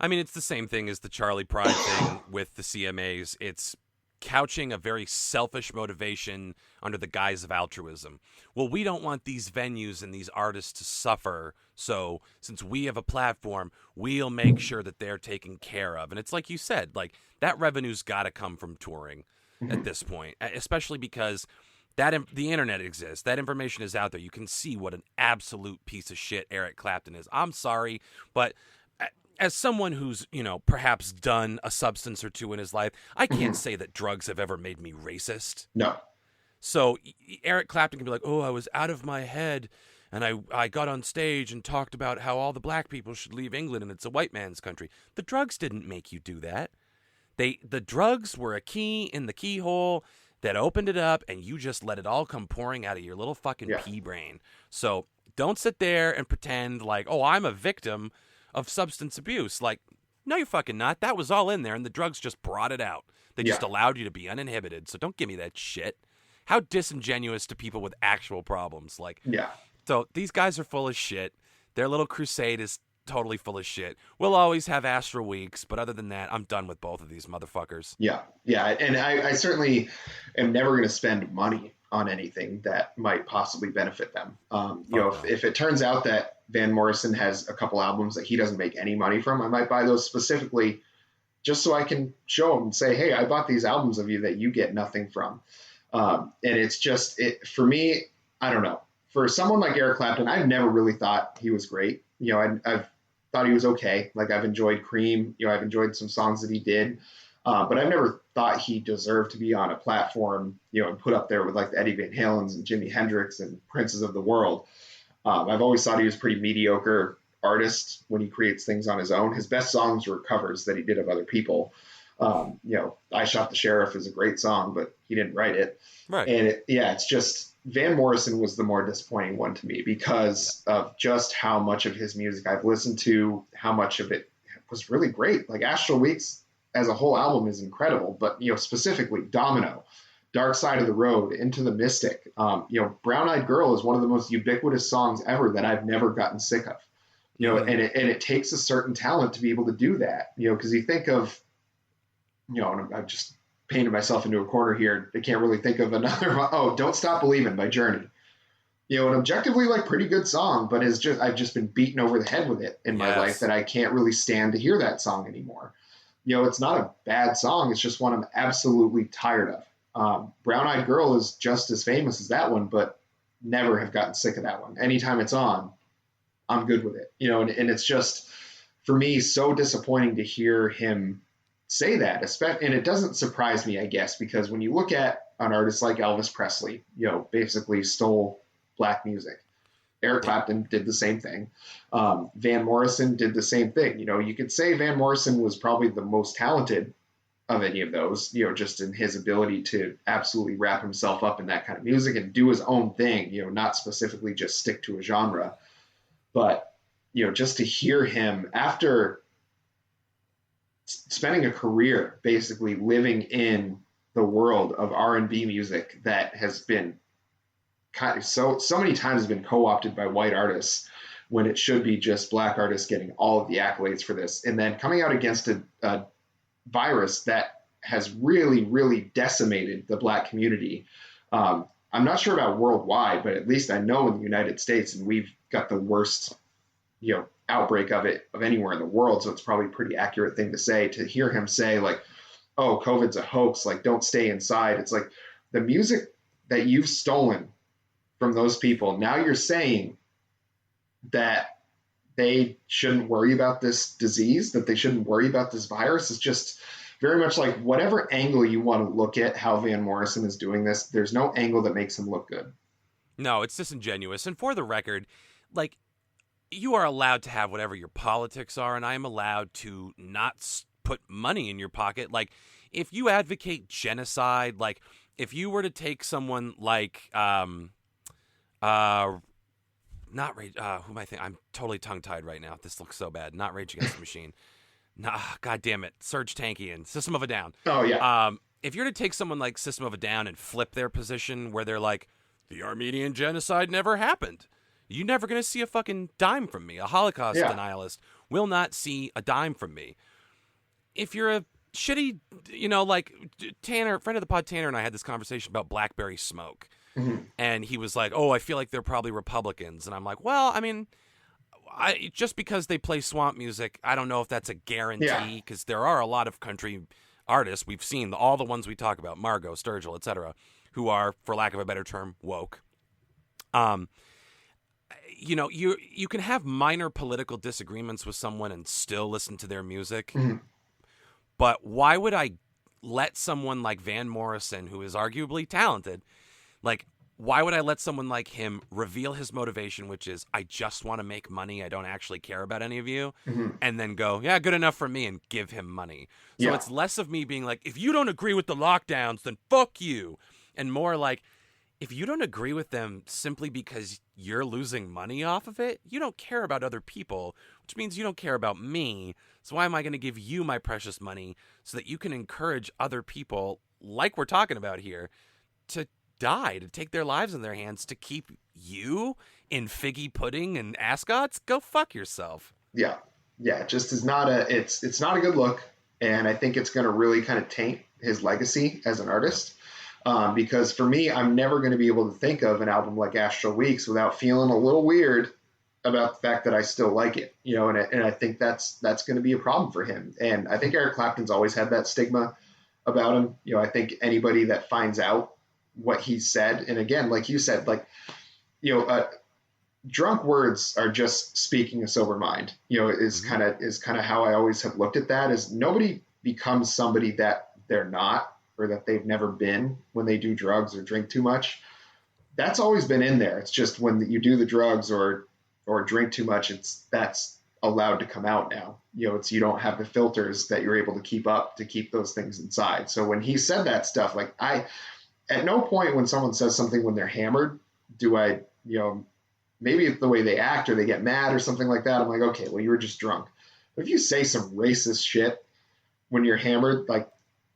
I mean, it's the same thing as the Charlie Pride thing with the CMAs. It's couching a very selfish motivation under the guise of altruism. Well, we don't want these venues and these artists to suffer, so since we have a platform, we'll make sure that they're taken care of. And it's like you said, like that revenue's got to come from touring at this point, especially because the internet exists. That information is out there. You can see what an absolute piece of shit Eric Clapton is. I'm sorry, but as someone who's, perhaps done a substance or two in his life, I can't say that drugs have ever made me racist. No. So Eric Clapton can be like, oh, I was out of my head and I got on stage and talked about how all the black people should leave England and it's a white man's country. The drugs didn't make you do that. The drugs were a key in the keyhole that opened it up, and you just let it all come pouring out of your little fucking pea brain. So don't sit there and pretend like, oh, I'm a victim of substance abuse. Like, no, you're fucking not. That was all in there, and the drugs just brought it out. They just allowed you to be uninhibited. So don't give me that shit. How disingenuous to people with actual problems. So these guys are full of shit. Their little crusade is totally full of shit. We'll always have Astro Weeks, but other than that, I'm done with both of these motherfuckers. Yeah. And I certainly am never going to spend money on anything that might possibly benefit them. If it turns out that Van Morrison has a couple albums that he doesn't make any money from, I might buy those specifically just so I can show him and say, hey, I bought these albums of you that you get nothing from. And it's just, for me, I don't know. For someone like Eric Clapton, I've never really thought he was great. I've thought he was okay. Like, I've enjoyed Cream. I've enjoyed some songs that he did. But I've never thought he deserved to be on a platform, and put up there with like the Eddie Van Halens and Jimi Hendrix and Princes of the world. I've always thought he was a pretty mediocre artist when he creates things on his own. His best songs were covers that he did of other people. I Shot the Sheriff is a great song, but he didn't write it. Right. And it's just, Van Morrison was the more disappointing one to me because of just how much of his music I've listened to, how much of it was really great. Like Astral Weeks as a whole album is incredible, but, specifically Domino, Dark Side of the Road, Into the Mystic, Brown Eyed Girl is one of the most ubiquitous songs ever that I've never gotten sick of, and it takes a certain talent to be able to do that, because you think of, and I've just painted myself into a corner here. I can't really think of another. Don't Stop Believin' by Journey. An objectively pretty good song, but I've just been beaten over the head with it in my life that I can't really stand to hear that song anymore. It's not a bad song. It's just one I'm absolutely tired of. Brown Eyed Girl is just as famous as that one, but never have gotten sick of that one. Anytime it's on, I'm good with it. And it's just, for me, so disappointing to hear him say that, and it doesn't surprise me, I guess, because when you look at an artist like Elvis Presley, basically stole black music. Eric Clapton did the same thing. Van Morrison did the same thing. You could say Van Morrison was probably the most talented of any of those, just in his ability to absolutely wrap himself up in that kind of music and do his own thing, not specifically just stick to a genre. But, just to hear him after spending a career basically living in the world of R&B music that has been so many times has been co-opted by white artists when it should be just black artists getting all of the accolades for this. And then coming out against a virus that has really, really decimated the black community. I'm not sure about worldwide, but at least I know in the United States, and we've got the worst, outbreak of it of anywhere in the world. So it's probably a pretty accurate thing to say, to hear him say like, oh, COVID's a hoax, like don't stay inside. It's like the music that you've stolen from those people. Now you're saying that they shouldn't worry about this disease, that they shouldn't worry about this virus. It's just very much like whatever angle you want to look at how Van Morrison is doing this, there's no angle that makes him look good. No, it's disingenuous. And for the record, like, you are allowed to have whatever your politics are, and I am allowed to not put money in your pocket. Like, if you advocate genocide, like, if you were to take someone like, not Rage, who am I thinking? I'm totally tongue-tied right now. This looks so bad. Not Rage Against the Machine. Nah, God damn it. Serge Tankian, System of a Down. Oh, yeah. If you're to take someone like System of a Down and flip their position where they're like, the Armenian genocide never happened, you're never going to see a fucking dime from me. A Holocaust denialist will not see a dime from me. If you're a shitty, like Tanner, friend of the pod Tanner and I had this conversation about Blackberry Smoke. Mm-hmm. And he was like, oh, I feel like they're probably Republicans. And I'm like, well, I mean, just because they play swamp music, I don't know if that's a guarantee, because there are a lot of country artists, we've seen all the ones we talk about, Margot, Sturgill, etc., who are, for lack of a better term, woke. you can have minor political disagreements with someone and still listen to their music. Mhm. But why would I let someone like Van Morrison, who is arguably talented, like, why would I let someone like him reveal his motivation, which is, I just want to make money, I don't actually care about any of you, Mhm. and then go, yeah, good enough for me, and give him money? So Yeah. it's less of me being like, if you don't agree with the lockdowns, then fuck you, and more like, if you don't agree with them simply because you're losing money off of it, you don't care about other people, which means you don't care about me. So why am I going to give you my precious money so that you can encourage other people, like we're talking about here, to die, to take their lives in their hands, to keep you in figgy pudding and ascots? Go fuck yourself. Yeah. Yeah. It just is not it's not a good look. And I think it's going to really kind of taint his legacy as an artist. Because for me, I'm never going to be able to think of an album like Astral Weeks without feeling a little weird about the fact that I still like it, and I think that's going to be a problem for him. And I think Eric Clapton's always had that stigma about him. I think anybody that finds out what he said, and again, like you said, like, drunk words are just speaking a sober mind, is kind of how I always have looked at that. Is nobody becomes somebody that they're not, or that they've never been when they do drugs or drink too much. That's always been in there. It's just when you do the drugs or drink too much, that's allowed to come out now. You don't have the filters that you're able to keep up to keep those things inside. So when he said that stuff, like, at no point when someone says something when they're hammered, do I, maybe it's the way they act or they get mad or something like that. I'm like, okay, well, you were just drunk. But if you say some racist shit when you're hammered, like,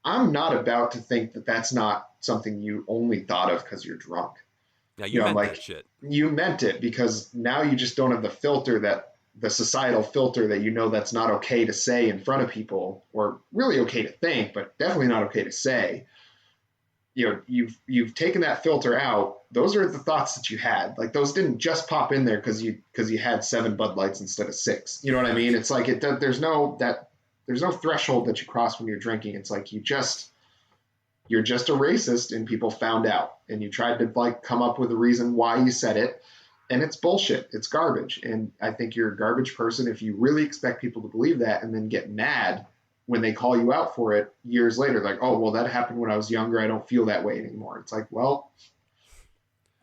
I'm not about to think that that's not something you only thought of because you're drunk. Yeah, you meant that shit. You meant it because now you just don't have the filter, the societal filter that that's not okay to say in front of people, or really okay to think, but definitely not okay to say. You've taken that filter out. Those are the thoughts that you had. Like, those didn't just pop in there because you had 7 Bud Lights instead of 6. You know what I mean? It's like there's no threshold that you cross when you're drinking. It's like you're just a racist and people found out, and you tried to like come up with a reason why you said it, and it's bullshit. It's garbage. And I think you're a garbage person if you really expect people to believe that and then get mad when they call you out for it years later. Like, oh, well, that happened when I was younger. I don't feel that way anymore. It's like, well,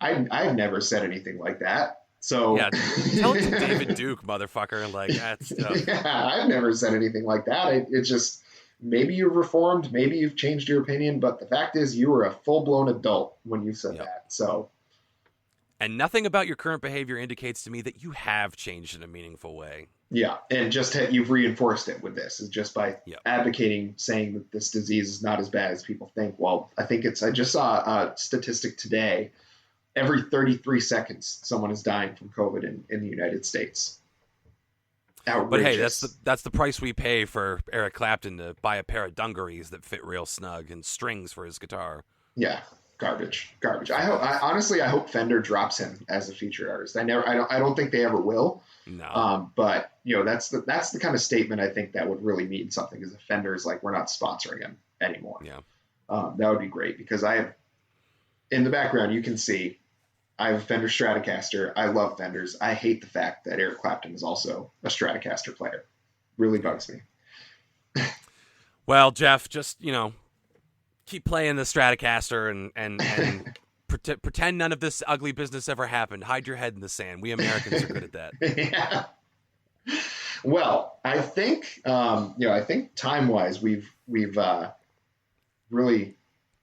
I've never said anything like that. So yeah, tell it to David Duke, motherfucker. Like, that's yeah, I've never said anything like that. It's just, maybe you've reformed, maybe you've changed your opinion, but the fact is you were a full-blown adult when you said that. So, and nothing about your current behavior indicates to me that you have changed in a meaningful way. Yeah, and just you've reinforced it with this, is just by advocating, saying that this disease is not as bad as people think. Well, I just saw a statistic today. Every 33 seconds, someone is dying from COVID in the United States. Outrageous. But hey, that's the price we pay for Eric Clapton to buy a pair of dungarees that fit real snug and strings for his guitar. Yeah, garbage. I hope Fender drops him as a featured artist. I don't think they ever will. No. But that's the kind of statement I think that would really mean something, is if Fender's like, we're not sponsoring him anymore. Yeah. That would be great, because I have, in the background, you can see I have a Fender Stratocaster. I love Fenders. I hate the fact that Eric Clapton is also a Stratocaster player. Really bugs me. Well, Geoff, just, keep playing the Stratocaster and pretend none of this ugly business ever happened. Hide your head in the sand. We Americans are good at that. Yeah. Well, I think, time-wise, we've really...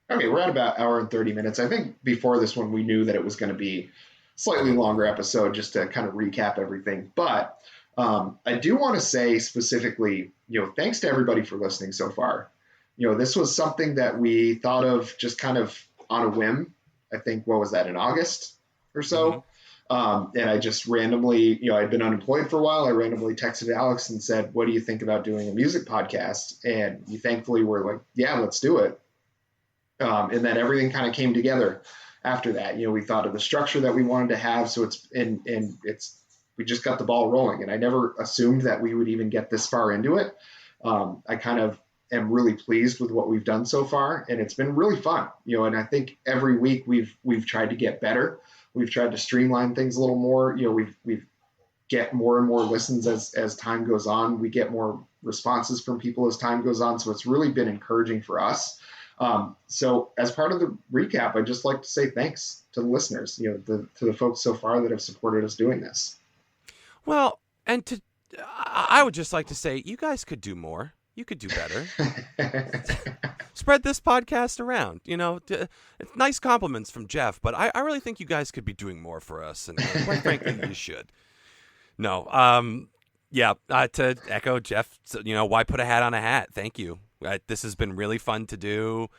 Okay, we're at about an hour and 30 minutes. I think before this one, we knew that it was going to be a slightly longer episode, just to kind of recap everything. But I do want to say specifically, thanks to everybody for listening so far. This was something that we thought of just kind of on a whim. I think, what was that, in August or so? Mm-hmm. And I just randomly, I'd been unemployed for a while. I randomly texted Alex and said, what do you think about doing a music podcast? And we thankfully were like, yeah, let's do it. And then everything kind of came together after that. We thought of the structure that we wanted to have. So we just got the ball rolling, and I never assumed that we would even get this far into it. I kind of am really pleased with what we've done so far, and it's been really fun. And I think every week we've tried to get better. We've tried to streamline things a little more. We've get more and more listens as time goes on. We get more responses from people as time goes on. So it's really been encouraging for us. So as part of the recap, I'd just like to say thanks to the listeners, to the folks so far that have supported us doing this. Well, and I would just like to say, you guys could do more. You could do better. Spread this podcast around. Nice compliments from Geoff, but I really think you guys could be doing more for us, and quite frankly, you should. No, to echo Geoff, why put a hat on a hat? Thank you. This has been really fun to do.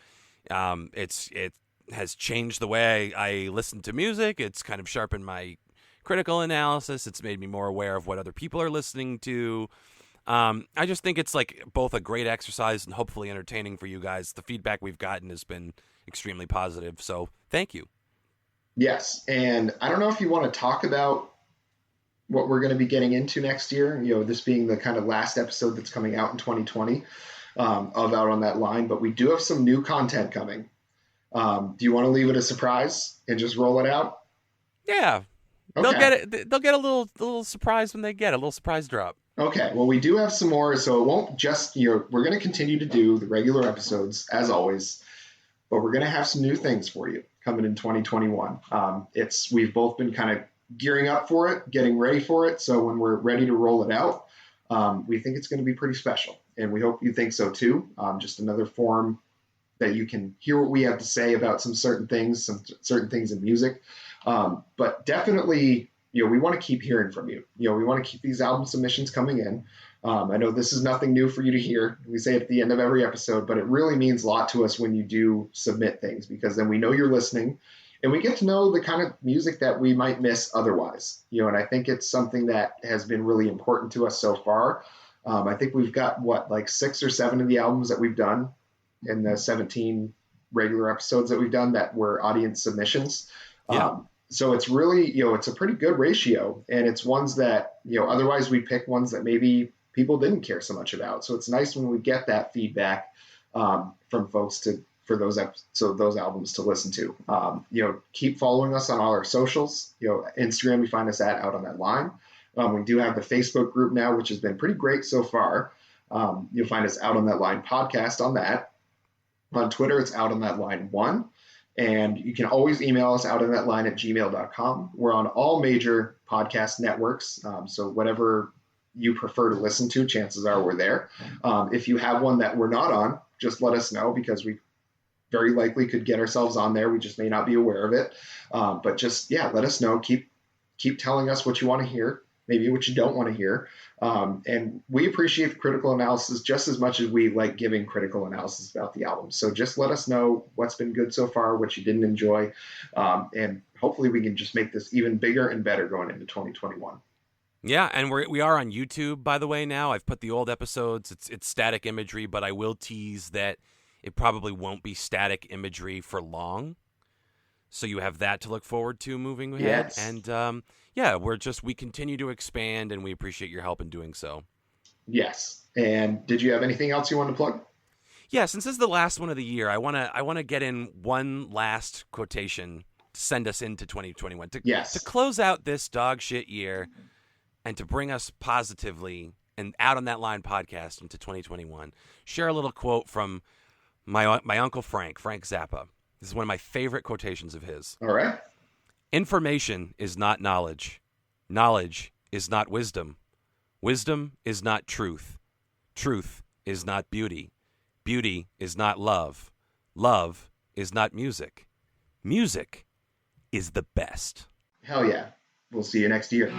It has changed the way I listen to music. It's kind of sharpened my critical analysis. It's made me more aware of what other people are listening to. I just think it's like both a great exercise and hopefully entertaining for you guys. The feedback we've gotten has been extremely positive. So thank you. Yes. And I don't know if you want to talk about what we're going to be getting into next year, this being the kind of last episode that's coming out in 2020 of Out on That Line, but we do have some new content coming. Do you want to leave it a surprise and just roll it out? Yeah. Okay. They'll get it. They'll get a little surprise when they get a little surprise drop. Okay. Well, we do have some more, so it won't just, we're going to continue to do the regular episodes as always, but we're going to have some new things for you coming in 2021. We've both been kind of gearing up for it, getting ready for it. So when we're ready to roll it out, we think it's going to be pretty special. And we hope you think so too. Just another forum that you can hear what we have to say about some certain things in music. But definitely, we want to keep hearing from you. We want to keep these album submissions coming in. I know this is nothing new for you to hear. We say it at the end of every episode, but it really means a lot to us when you do submit things, because then we know you're listening. And we get to know the kind of music that we might miss otherwise, and I think it's something that has been really important to us so far. I think we've got 6 or 7 of the albums that we've done in the 17 regular episodes that we've done that were audience submissions. Yeah. So it's really, it's a pretty good ratio, and it's ones that, otherwise we pick ones that maybe people didn't care so much about. So it's nice when we get that feedback from folks for those albums to listen to. Keep following us on all our socials. Instagram, you find us at Out on That Line. We do have the Facebook group now, which has been pretty great so far. You'll find us Out on That Line podcast on that. On Twitter, it's Out on That Line 1. And you can always email us outonthatline@gmail.com. We're on all major podcast networks. So whatever you prefer to listen to, chances are we're there. If you have one that we're not on, just let us know, because we very likely could get ourselves on there. We just may not be aware of it. But just, let us know. Keep telling us what you want to hear, maybe what you don't want to hear. And we appreciate the critical analysis just as much as we like giving critical analysis about the album. So just let us know what's been good so far, what you didn't enjoy. And hopefully we can just make this even bigger and better going into 2021. Yeah, and we are on YouTube, by the way, now. I've put the old episodes. It's static imagery, but I will tease that it probably won't be static imagery for long. So you have that to look forward to moving ahead. Yes. And we continue to expand, and we appreciate your help in doing so. Yes. And did you have anything else you want to plug? Yeah, since this is the last one of the year, I want to get in one last quotation to send us into 2021. To close out this dog shit year and to bring us positively and Out on That Line podcast into 2021. Share a little quote from my Uncle Frank Zappa. This is one of my favorite quotations of his. All right. Information is not knowledge. Knowledge is not wisdom. Wisdom is not truth. Truth is not beauty. Beauty is not love. Love is not music. Music is the best. Hell yeah. We'll see you next year.